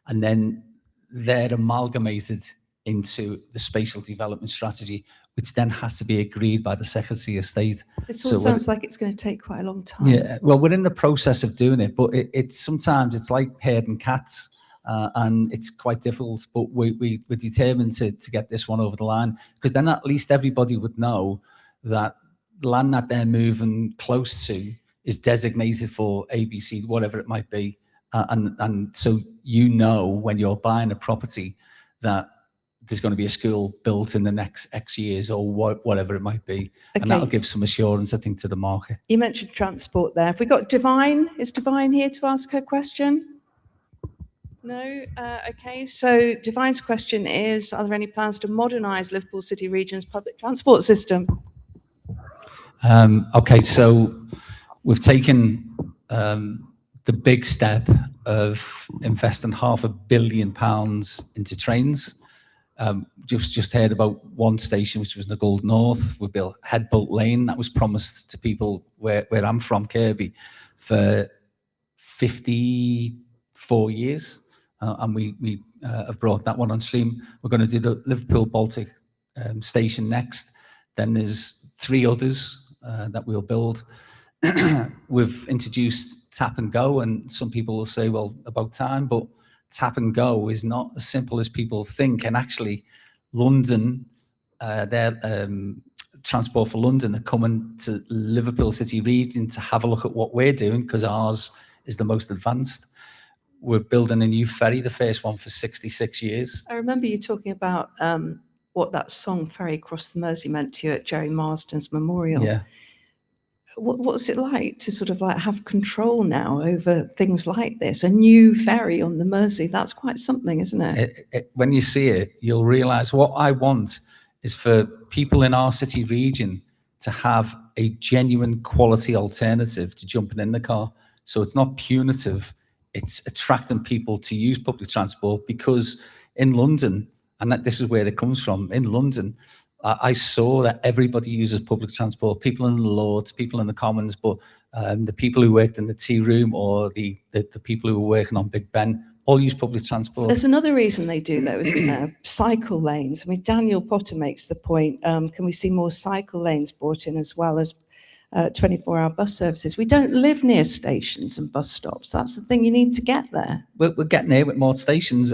and then they're amalgamated into the spatial development strategy, which then has to be agreed by the Secretary of State. This all sounds like it's going to take quite a long time. Yeah, well, we're in the process of doing it, but it's sometimes it's like herding cats. and it's quite difficult, but we're determined to get this one over the line, because then at least everybody would know that land that they're moving close to is designated for ABC, whatever it might be. And so you know when you're buying a property that there's going to be a school built in the next X years or whatever it might be. Okay. And that'll give some assurance, I think, to the market. You mentioned transport there. Have we got Divine? Is Divine here to ask her question? No? Okay, so Divine's question is, are there any plans to modernise Liverpool City Region's public transport system? Okay, so we've taken the big step of investing £500 million into trains. Just heard about one station, which was in the Gold North. We built Headbolt Lane. That was promised to people where I'm from, Kirby, for 54 years. And we have brought that one on stream. We're going to do the Liverpool Baltic station next. Then there's 3 others that we'll build. We've introduced Tap and Go, and some people will say, well, about time, but Tap and Go is not as simple as people think. And actually, London, their Transport for London are coming to Liverpool City Region to have a look at what we're doing, because ours is the most advanced. We're building a new ferry, the first one for 66 years. I remember you talking about what that song Ferry Across the Mersey meant to you at Jerry Marsden's memorial. Yeah. What's it like to sort of like have control now over things like this? A new ferry on the Mersey, that's quite something, isn't it? When you see it, you'll realise what I want is for people in our city region to have a genuine quality alternative to jumping in the car. So it's not punitive, it's attracting people to use public transport, because in London, and this is where it comes from, in London, I saw that everybody uses public transport, people in the Lords, people in the Commons, but the people who worked in the tea room or the people who were working on Big Ben all use public transport. There's another reason they do, though, isn't there? Cycle lanes. I mean, Daniel Potter makes the point, can we see more cycle lanes brought in as well as 24-hour bus services? We don't live near stations and bus stops. That's the thing, you need to get there. We're getting there with more stations.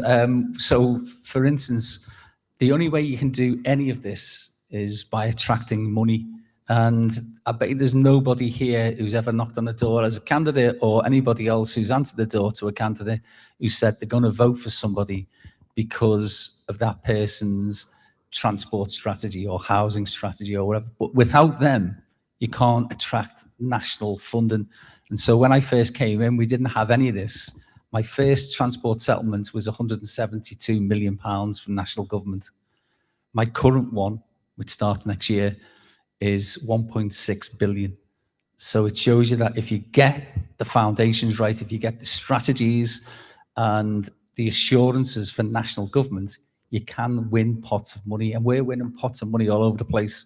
So, for instance, the only way you can do any of this is by attracting money. And I bet you there's nobody here who's ever knocked on a door as a candidate, or anybody else who's answered the door to a candidate who said they're going to vote for somebody because of that person's transport strategy or housing strategy or whatever. But without them, you can't attract national funding. And so when I first came in, we didn't have any of this. My first transport settlement was £172 million from national government. My current one, which starts next year, is 1.6 billion. So it shows you that if you get the foundations right, if you get the strategies and the assurances for national government, you can win pots of money. And we're winning pots of money all over the place.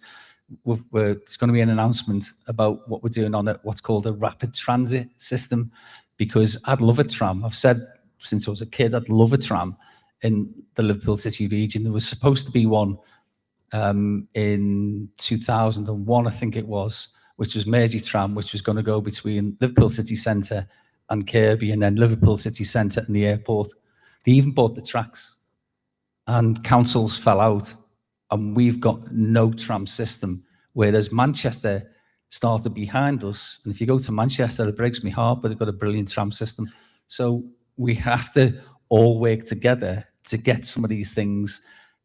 There's going to be an announcement about what we're doing on what's called a rapid transit system, because I'd love a tram. I've said since I was a kid, I'd love a tram in the Liverpool City region. There was supposed to be one in 2001, I think it was, which was Mersey Tram, which was going to go between Liverpool City Centre and Kirby, and then Liverpool City Centre and the airport. They even bought the tracks, and councils fell out, and we've got no tram system, whereas Manchester started behind us. And if you go to Manchester, it breaks my heart, but they've got a brilliant tram system. So we have to all work together to get some of these things.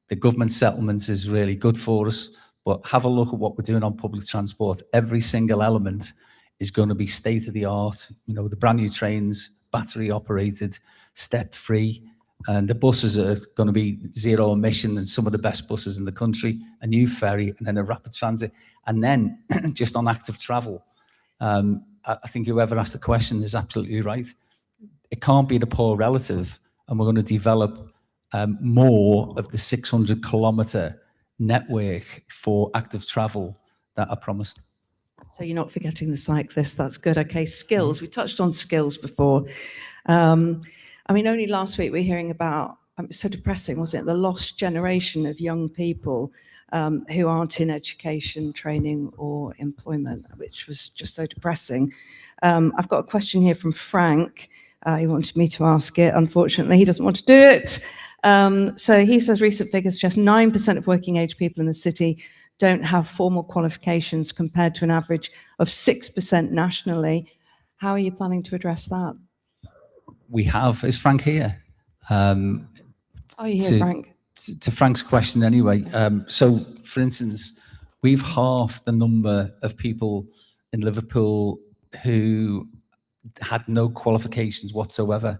The government settlement is really good for us, but have a look at what we're doing on public transport. Every single element is going to be state of the art. You know, the brand new trains, battery operated, step free, and the buses are going to be zero emission and some of the best buses in the country, a new ferry, and then a rapid transit. And then just on active travel, I think whoever asked the question is absolutely right. It can't be the poor relative, and we're going to develop more of the 600-kilometre network for active travel that I promised. So you're not forgetting the cyclists, that's good. Okay, skills, we touched on skills before. I mean, only last week we were hearing about, it's so depressing, wasn't it? The lost generation of young people who aren't in education, training or employment, which was just so depressing. I've got a question here from Frank. He wanted me to ask it. Unfortunately, he doesn't want to do it. So he says recent figures suggest 9% of working age people in the city don't have formal qualifications compared to an average of 6% nationally. How are you planning to address that? We have, is Frank here? Are you here, Frank? To Frank's question anyway. So for instance, we've halved the number of people in Liverpool who had no qualifications whatsoever.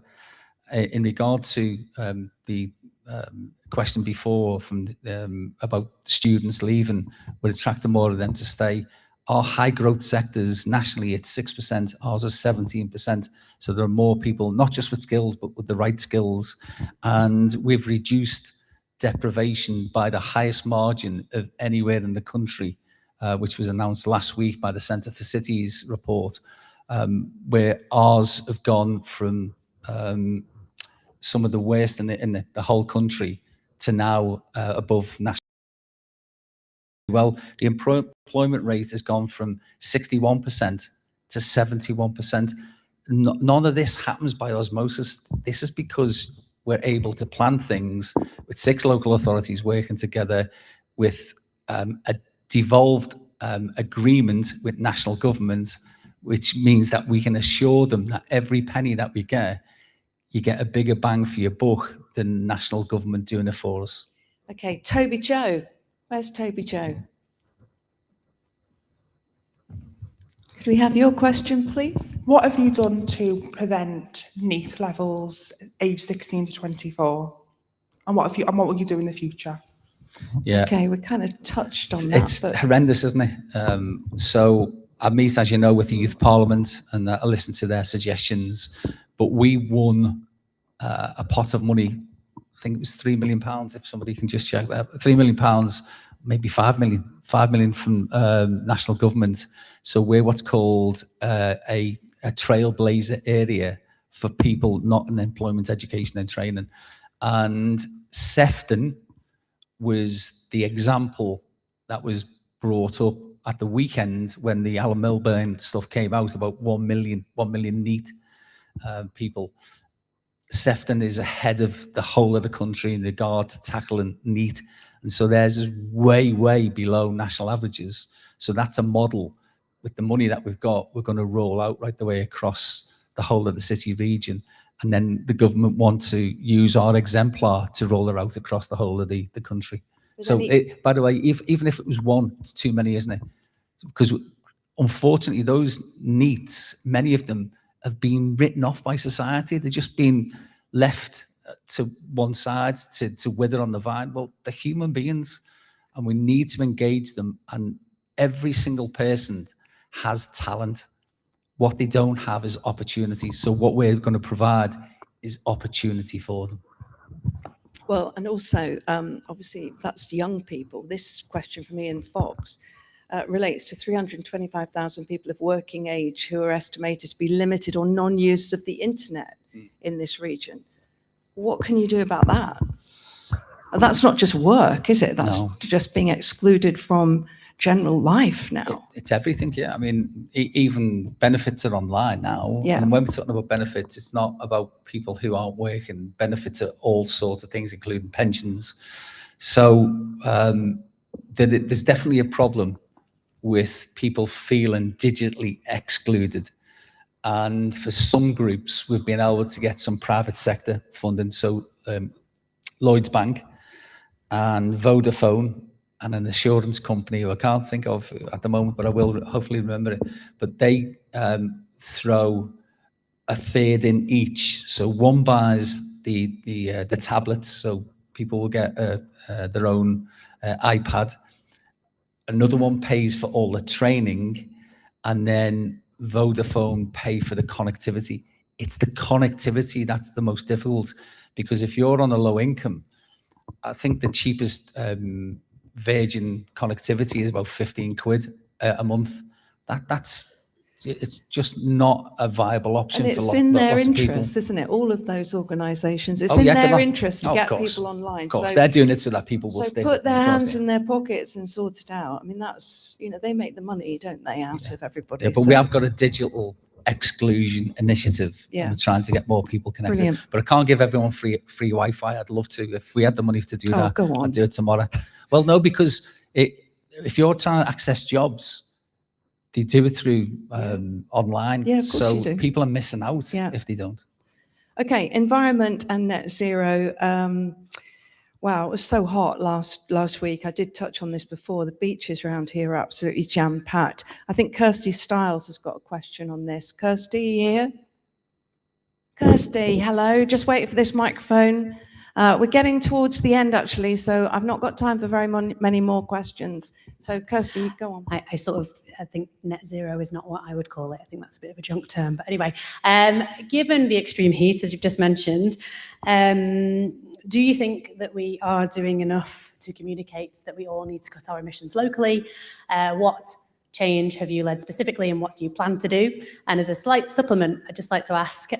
In regard to the question before from about students leaving, would attract more of them to stay. Our high growth sectors nationally, it's 6%, ours is 17%. So there are more people, not just with skills, but with the right skills. And we've reduced deprivation by the highest margin of anywhere in the country, which was announced last week by the Centre for Cities report, where ours have gone from some of the worst in the whole country to now above national. Well, the employment rate has gone from 61% to 71%. None of this happens by osmosis. This is because we're able to plan things with 6 local authorities working together with a devolved agreement with national government, which means that we can assure them that every penny that we get, you get a bigger bang for your buck than national government doing it for us. Okay, Toby Joe. Where's Toby Joe? Could we have your question, please? What have you done to prevent NEET levels age 16 to 24? And what will you do in the future? Yeah. Okay, we kind of touched on that. It's horrendous, isn't it? So I meet, as you know, with the Youth Parliament, and I listen to their suggestions. But we won a pot of money. I think it was £3 million. If somebody can just check that, £3 million, maybe 5 million from national government. So we're what's called a trailblazer area for people not in employment, education and training. And Sefton was the example that was brought up at the weekend when the Alan Milburn stuff came out about 1 million NEET people. Sefton is ahead of the whole of the country in regard to tackling NEET. And so theirs is way, way below national averages. So that's a model. With the money that we've got, we're going to roll out right the way across the whole of the city region. And then the government want to use our exemplar to roll it out across the whole of the country. So, by the way, even if it was one, it's too many, isn't it? Because unfortunately, those NEETs, many of them have been written off by society. They're just been left to one side to wither on the vine. Well, they're human beings and we need to engage them. And every single person has talent. What they don't have is opportunity. So what we're going to provide is opportunity for them. Well, and also, obviously, that's young people. This question from Ian Fox relates to 325,000 people of working age who are estimated to be limited or non-use of the internet in this region. What can you do about that? That's not just work, is it? That's just being excluded from general life now. It's everything, yeah. I mean, even benefits are online now. Yeah. And when we're talking about benefits, it's not about people who aren't working. Benefits are all sorts of things, including pensions. So there's definitely a problem with people feeling digitally excluded. And for some groups, we've been able to get some private sector funding. So Lloyds Bank and Vodafone and an assurance company who I can't think of at the moment, but I will hopefully remember it. But they throw a third in each. So one buys the tablets, so people will get their own iPad. Another one pays for all the training, and then Vodafone pay for the connectivity. It's the connectivity that's the most difficult, because if you're on a low income, I think the cheapest Virgin connectivity is about 15 quid a month. It's just not a viable option and for it's in their lots of people. interest, isn't it? All of those organisations, it's in their interest to get people online. Of course, so, they're doing it so that people will stay. So put their hands in their pockets and sort it out. I mean, that's, they make the money, don't they, out of everybody? Yeah, but we have got a digital exclusion initiative. Yeah. And we're trying to get more people connected. Brilliant. But I can't give everyone free Wi-Fi. I'd love to. If we had the money to do that, go on. I'd do it tomorrow. Well, no, because if you're trying to access jobs, they do it through online. Yeah, of course so you do. people are missing out if they don't. Okay, environment and net zero. Wow, it was so hot last week. I did touch on this before. The beaches around here are absolutely jam-packed. I think Kirsty Stiles has got a question on this. Kirsty, you here? Kirsty, hello. Just wait for this microphone. We're getting towards the end, actually, so I've not got time for very many more questions. So, Kirsty, go on. I think net zero is not what I would call it. I think that's a bit of a junk term. But anyway, given the extreme heat, as you've just mentioned, do you think that we are doing enough to communicate that we all need to cut our emissions locally? What change have you led specifically, and what do you plan to do? And as a slight supplement, I'd just like to ask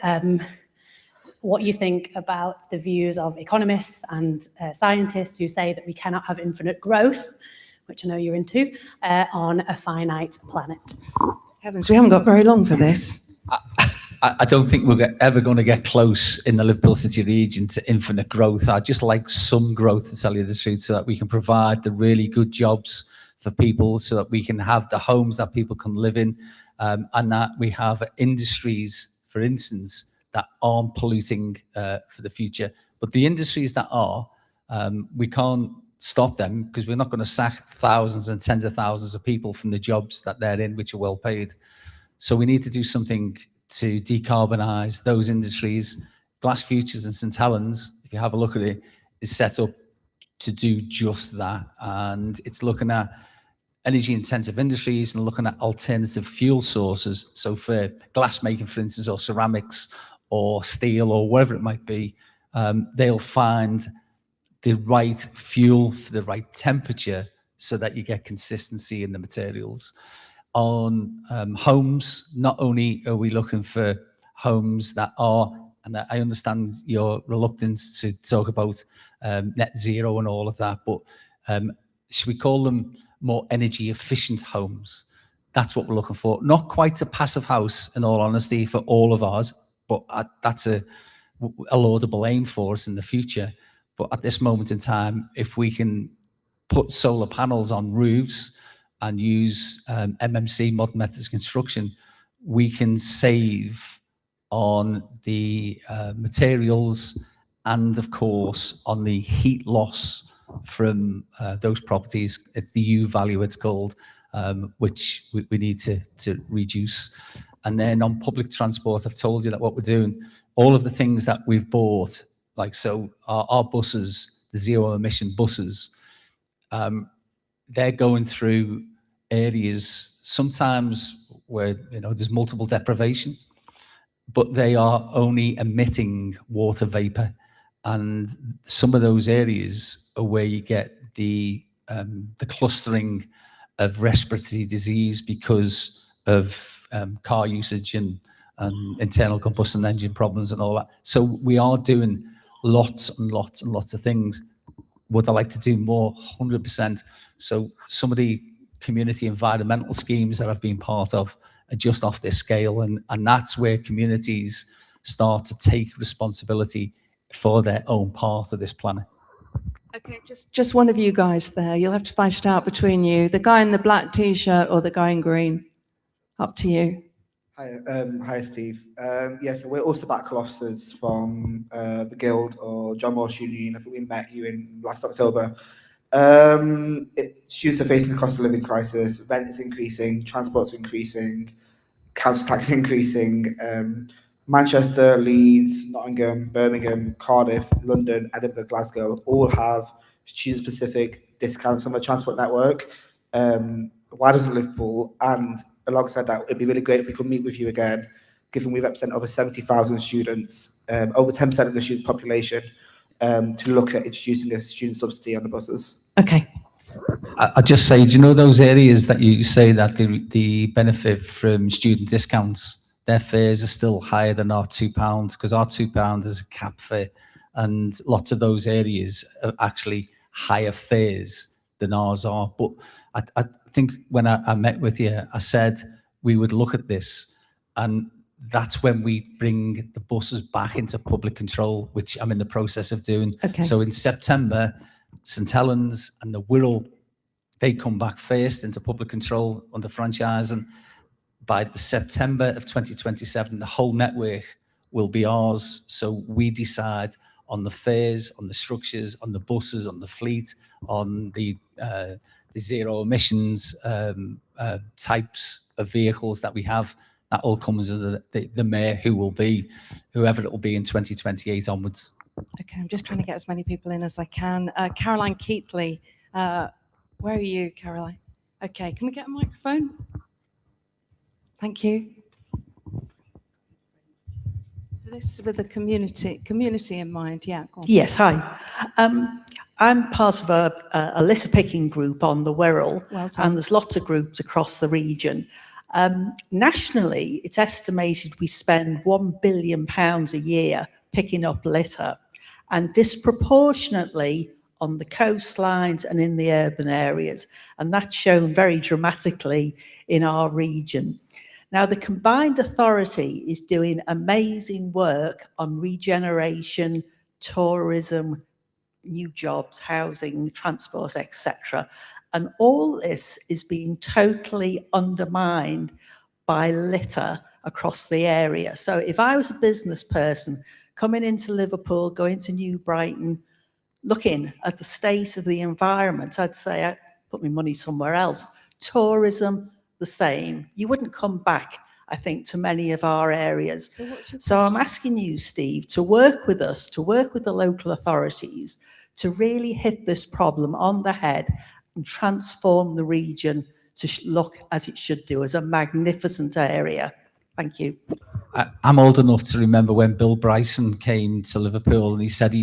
what you think about the views of economists and scientists who say that we cannot have infinite growth, which I know you're into, on a finite planet. Heavens, we haven't got very long for this. I don't think we're ever going to get close in the Liverpool City region to infinite growth. I'd just like some growth, to tell you the truth, so that we can provide the really good jobs for people, so that we can have the homes that people can live in, and that we have industries, for instance, that aren't polluting for the future. But the industries that are, we can't stop them, because we're not going to sack thousands and tens of thousands of people from the jobs that they're in, which are well paid. So we need to do something to decarbonise those industries. Glass Futures in St Helens, if you have a look at it, is set up to do just that. And it's looking at energy intensive industries and looking at alternative fuel sources. So for glass making, for instance, or ceramics or steel or whatever it might be, they'll find the right fuel for the right temperature so that you get consistency in the materials. On homes, not only are we looking for homes that are, and I understand your reluctance to talk about net zero and all of that, but should we call them more energy efficient homes? That's what we're looking for. Not quite a passive house, in all honesty, for all of ours, but that's a laudable aim for us in the future. But at this moment in time, if we can put solar panels on roofs and use MMC, modern methods of construction, we can save on the materials and, of course, on the heat loss from those properties. It's the U value, it's called, which we need to reduce. And then on public transport, I've told you that what we're doing, all of the things that we've bought, like so our buses, the zero emission buses, they're going through areas sometimes where there's multiple deprivation, but they are only emitting water vapor, and some of those areas are where you get the clustering of respiratory disease because of car usage and internal combustion engine problems and all that. So we are doing lots and lots and lots of things. Would I like to do more? 100%. So some of the community environmental schemes that I've been part of are just off this scale, and that's where communities start to take responsibility for their own part of this planet. Okay, just one of you guys there. You'll have to fight it out between you. The guy in the black T-shirt or the guy in green. Up to you. Hi, Steve. Yeah, so we're all sabbatical officers from the Guild or John Moore Student Union. I think we met you in last October. Students are facing the cost of living crisis. Rent is increasing, transport's increasing, council tax is increasing. Manchester, Leeds, Nottingham, Birmingham, Cardiff, London, Edinburgh, Glasgow all have student-specific discounts on the transport network. Why doesn't Liverpool? And alongside that, it'd be really great if we could meet with you again, given we represent over 70,000 students, over 10% of the student population, to look at introducing a student subsidy on the buses. Okay. I'll just say, do you know those areas that you say that the benefit from student discounts, their fares are still higher than our £2, because our £2 is a cap fare, and lots of those areas are actually higher fares than ours are. But I think when I met with you, I said we would look at this, and that's when we bring the buses back into public control, which I'm in the process of doing. Okay. So in September, St Helens and the Wirral, they come back first into public control under franchising. By the September of 2027, the whole network will be ours. So we decide on the fares, on the structures, on the buses, on the fleet, on the zero emissions types of vehicles that we have. That all comes under the mayor, whoever it will be in 2028 onwards. Okay, I'm just trying to get as many people in as I can. Caroline Keatley, where are you, Caroline? Okay, can we get a microphone? Thank you. So this is with the community in mind. Yeah, go on. Yes, hi. I'm part of a litter picking group on the Wirral, Well done. and there's lots of groups across the region. Nationally, it's estimated we spend £1 billion a year picking up litter, and disproportionately on the coastlines and in the urban areas. And that's shown very dramatically in our region. Now, the combined authority is doing amazing work on regeneration, tourism, new jobs, housing, transport, etc. And all this is being totally undermined by litter across the area. So if I was a business person coming into Liverpool, going to New Brighton, looking at the state of the environment, I'd say I'd put my money somewhere else. Tourism, the same. You wouldn't come back, I think, to many of our areas. So I'm asking you, Steve, to work with us, to work with the local authorities, to really hit this problem on the head and transform the region to look as it should do, as a magnificent area. Thank you. I'm old enough to remember when Bill Bryson came to Liverpool and he said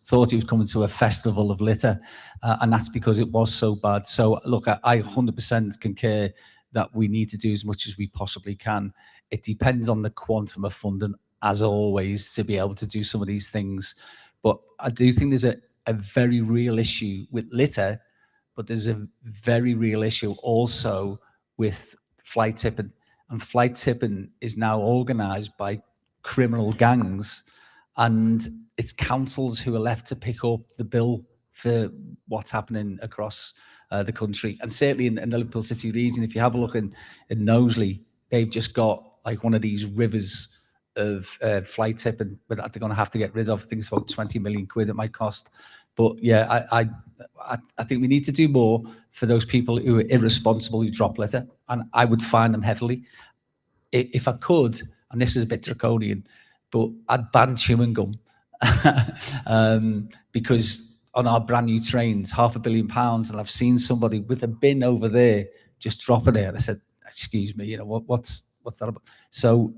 thought he was coming to a festival of litter, and that's because it was so bad. So look, I 100% concur that we need to do as much as we possibly can. It depends on the quantum of funding, as always, to be able to do some of these things. But I do think there's a very real issue with litter, but there's a very real issue also with flight tipping. And flight tipping is now organised by criminal gangs, and it's councils who are left to pick up the bill for what's happening across the country. And certainly in the Liverpool City region, if you have a look in Knowsley, they've just got like one of these rivers of flight tipping, but they're going to have to get rid of. I think it's about 20 million quid it might cost. But yeah, I think we need to do more for those people who are irresponsible, who drop litter, and I would fine them heavily. If I could, and this is a bit draconian, but I'd ban chewing gum because on our brand new trains, £500 million, and I've seen somebody with a bin over there just dropping it, and I said, "Excuse me, what's that about?" So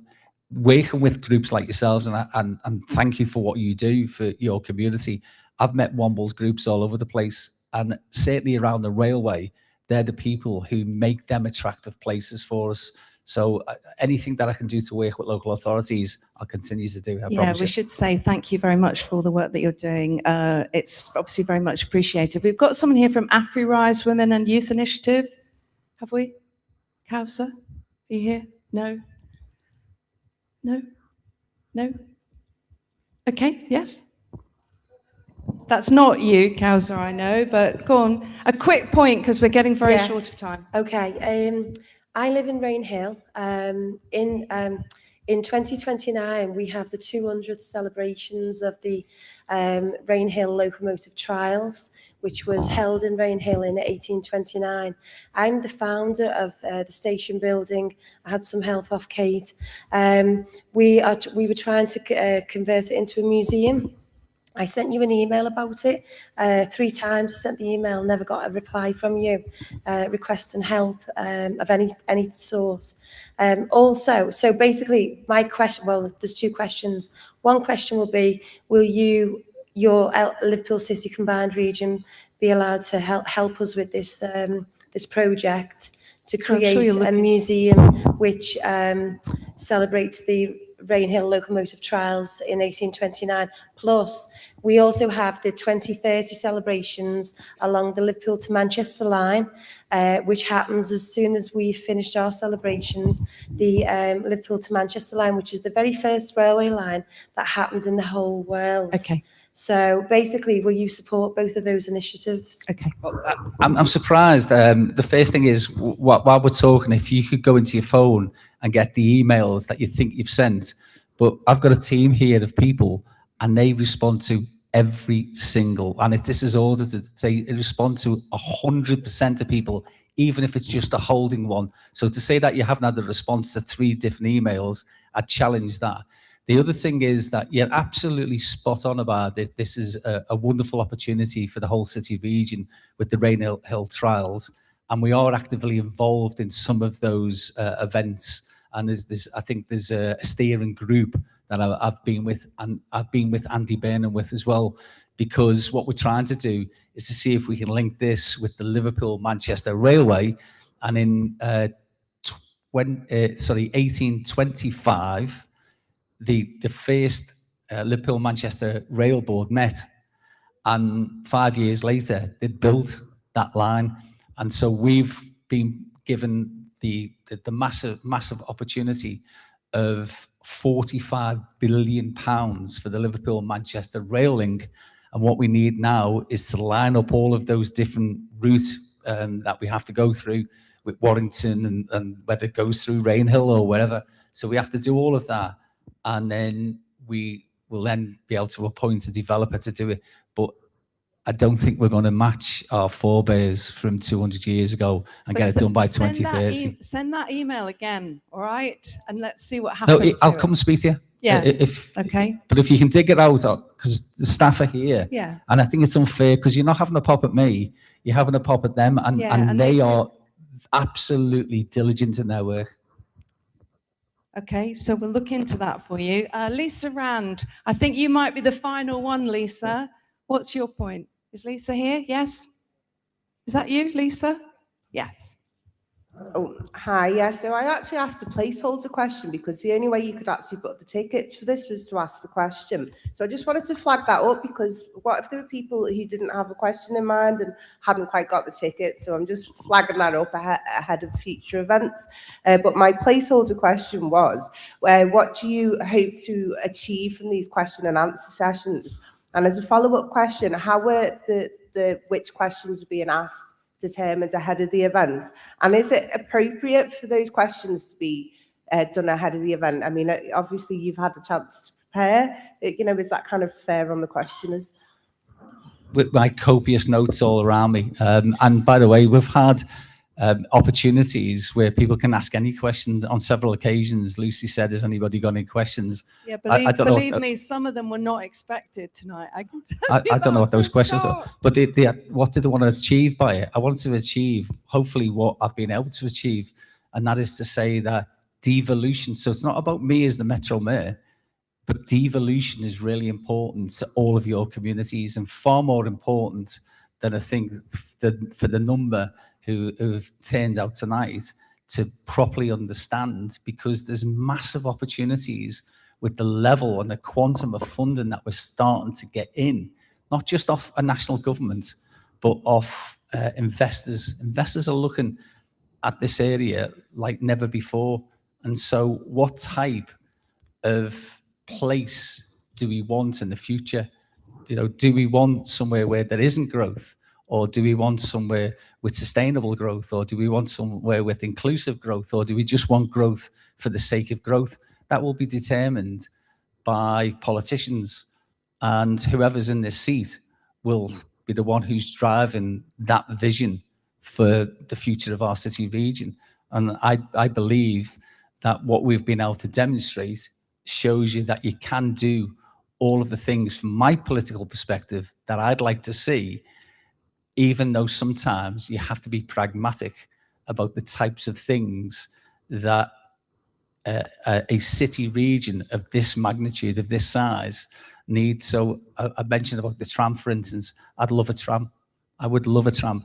working with groups like yourselves, and thank you for what you do for your community. I've met Wombles groups all over the place, and certainly around the railway, they're the people who make them attractive places for us. So anything that I can do to work with local authorities, I'll continue to do. Yeah, we should say thank you very much for all the work that you're doing. It's obviously very much appreciated. We've got someone here from AfriRise Women and Youth Initiative. Have we? Kausa, are you here? No? No? No? Okay, yes? That's not you, Kausa, I know, but go on. A quick point, because we're getting very short of time. Okay. I live in Rainhill. In 2029, we have the 200th celebrations of the Rainhill locomotive trials, which was held in Rainhill in 1829. I'm the founder of the station building. I had some help off Kate. We were trying to convert it into a museum. I sent you an email about it 3 times. I sent the email, never got a reply from you, requesting help of any sort. Also, so basically my question, well, there's 2 questions. One question will be, will your Liverpool City Combined Region be allowed to help us with this this project to create a museum which celebrates the Rainhill locomotive trials in 1829. Plus, we also have the 2030 celebrations along the Liverpool to Manchester line, which happens as soon as we've finished our celebrations. The Liverpool to Manchester line, which is the very first railway line that happened in the whole world. Okay. So basically, will you support both of those initiatives? Okay. I'm surprised. The first thing is, while we're talking, if you could go into your phone and get the emails that you think you've sent, but I've got a team here of people and they respond to every single, and if this is audited, they respond to 100% of people, even if it's just a holding one. So to say that you haven't had a response to 3 different emails, I challenge that. The other thing is that you're absolutely spot on about it. This is a wonderful opportunity for the whole city region with the Rainhill trials, and we are actively involved in some of those events. And I think there's a steering group that I've been with, and I've been with Andy Burnham with as well, because what we're trying to do is to see if we can link this with the Liverpool-Manchester Railway, and in 1825. The first Liverpool-Manchester Rail Board met, and 5 years later they built that line, and so we've been given the massive opportunity of £45 billion for the Liverpool-Manchester Rail Link, and what we need now is to line up all of those different routes that we have to go through with Warrington and whether it goes through Rainhill or wherever. So we have to do all of that. And then we will then be able to appoint a developer to do it. But I don't think we're going to match our forebears from 200 years ago and get it done by 2030. Send that email again, all right? And let's see what happens. No, I'll come and speak to you. Yeah. Okay. But if you can dig it out, because the staff are here. Yeah. And I think it's unfair because you're not having a pop at me, you're having a pop at them, and they are absolutely diligent in their work. Okay, so we'll look into that for you. Lisa Rand, I think you might be the final one, Lisa. What's your point? Is Lisa here? Yes? Is that you, Lisa? Yes. Oh, hi. Yeah, so I actually asked a placeholder question because the only way you could actually book the tickets for this was to ask the question. So I just wanted to flag that up because what if there were people who didn't have a question in mind and hadn't quite got the ticket? So I'm just flagging that up ahead of future events. But my placeholder question was, what do you hope to achieve from these question and answer sessions? And as a follow-up question, how were which questions were being asked determined ahead of the event? And is it appropriate for those questions to be done ahead of the event? I mean, obviously you've had a chance to prepare. Is that kind of fair on the questioners? With my copious notes all around me. And by the way, we've had opportunities where people can ask any questions on several occasions. Lucy said, has anybody got any questions? Yeah, believe me, some of them were not expected tonight. I can tell you I don't know what those questions sure. are, but what did I want to achieve by it? I wanted to achieve, hopefully, what I've been able to achieve, and that is to say that devolution, so it's not about me as the Metro Mayor, but devolution is really important to all of your communities, and far more important than I think for the number who've turned out tonight to properly understand, because there's massive opportunities with the level and the quantum of funding that we're starting to get in, not just off a national government, but off investors. Investors are looking at this area like never before. And so what type of place do we want in the future? Do we want somewhere where there isn't growth? Or do we want somewhere with sustainable growth? Or do we want somewhere with inclusive growth? Or do we just want growth for the sake of growth? That will be determined by politicians, and whoever's in this seat will be the one who's driving that vision for the future of our city region. And I believe that what we've been able to demonstrate shows you that you can do all of the things from my political perspective that I'd like to see, even though sometimes you have to be pragmatic about the types of things that a city region of this magnitude, of this size, needs. So I mentioned about the tram, for instance. I'd love a tram. I would love a tram,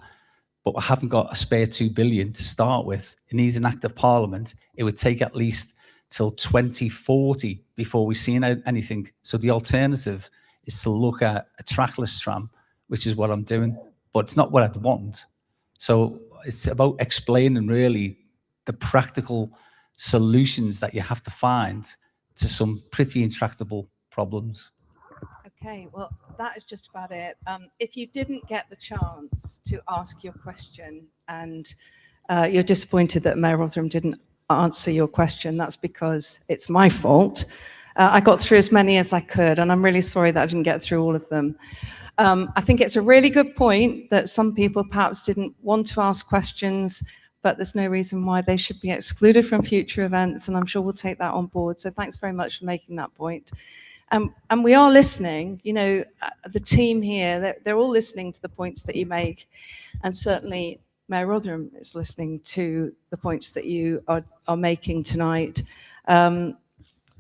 but I haven't got a spare 2 billion to start with. It needs an act of parliament. It would take at least till 2040 before we see anything. So the alternative is to look at a trackless tram, which is what I'm doing, but it's not what I'd want. So it's about explaining really the practical solutions that you have to find to some pretty intractable problems. Okay, well, that is just about it. If you didn't get the chance to ask your question and you're disappointed that Mayor Rotheram didn't answer your question, that's because it's my fault. I got through as many as I could, and I'm really sorry that I didn't get through all of them. I think it's a really good point that some people perhaps didn't want to ask questions, but there's no reason why they should be excluded from future events, and I'm sure we'll take that on board. So thanks very much for making that point. And we are listening, you know, the team here, they're all listening to the points that you make. And certainly Mayor Rotheram is listening to the points that you are making tonight.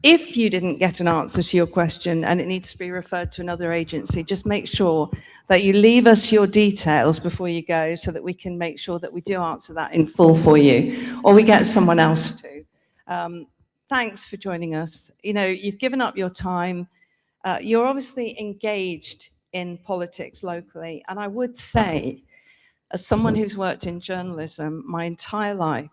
If you didn't get an answer to your question and it needs to be referred to another agency, just make sure that you leave us your details before you go so that we can make sure that we do answer that in full for you, or we get someone else to. Thanks for joining us. You know, you've given up your time. You're obviously engaged in politics locally. And I would say, as someone who's worked in journalism my entire life,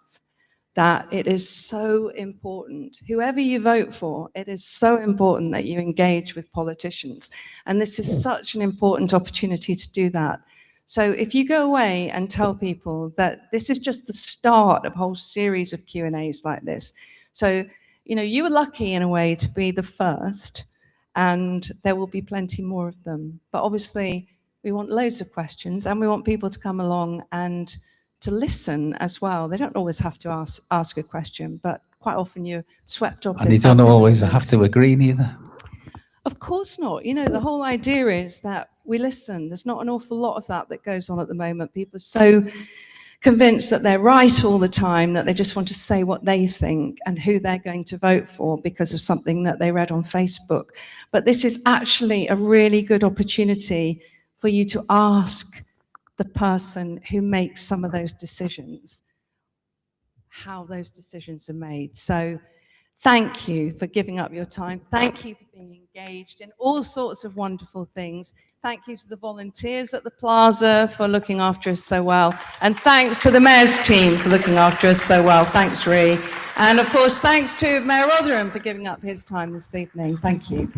that it is so important, whoever you vote for, it is so important that you engage with politicians. And this is such an important opportunity to do that. So if you go away and tell people that this is just the start of a whole series of Q&As like this. So, you know, you were lucky in a way to be the first, and there will be plenty more of them. But obviously, we want loads of questions, and we want people to come along and to listen as well. They don't always have to ask a question, but quite often you're swept up. And you don't always have to agree neither. Of course not. You know, the whole idea is that we listen. There's not an awful lot of that goes on at the moment. People are so convinced that they're right all the time, that they just want to say what they think and who they're going to vote for because of something that they read on Facebook. But this is actually a really good opportunity for you to ask the person who makes some of those decisions how those decisions are made. So thank you for giving up your time. Thank you for being engaged in all sorts of wonderful things. Thank you to the volunteers at the Plaza for looking after us so well. And thanks to the Mayor's team for looking after us so well. Thanks, Ree. And of course, thanks to Mayor Rotheram for giving up his time this evening. Thank you.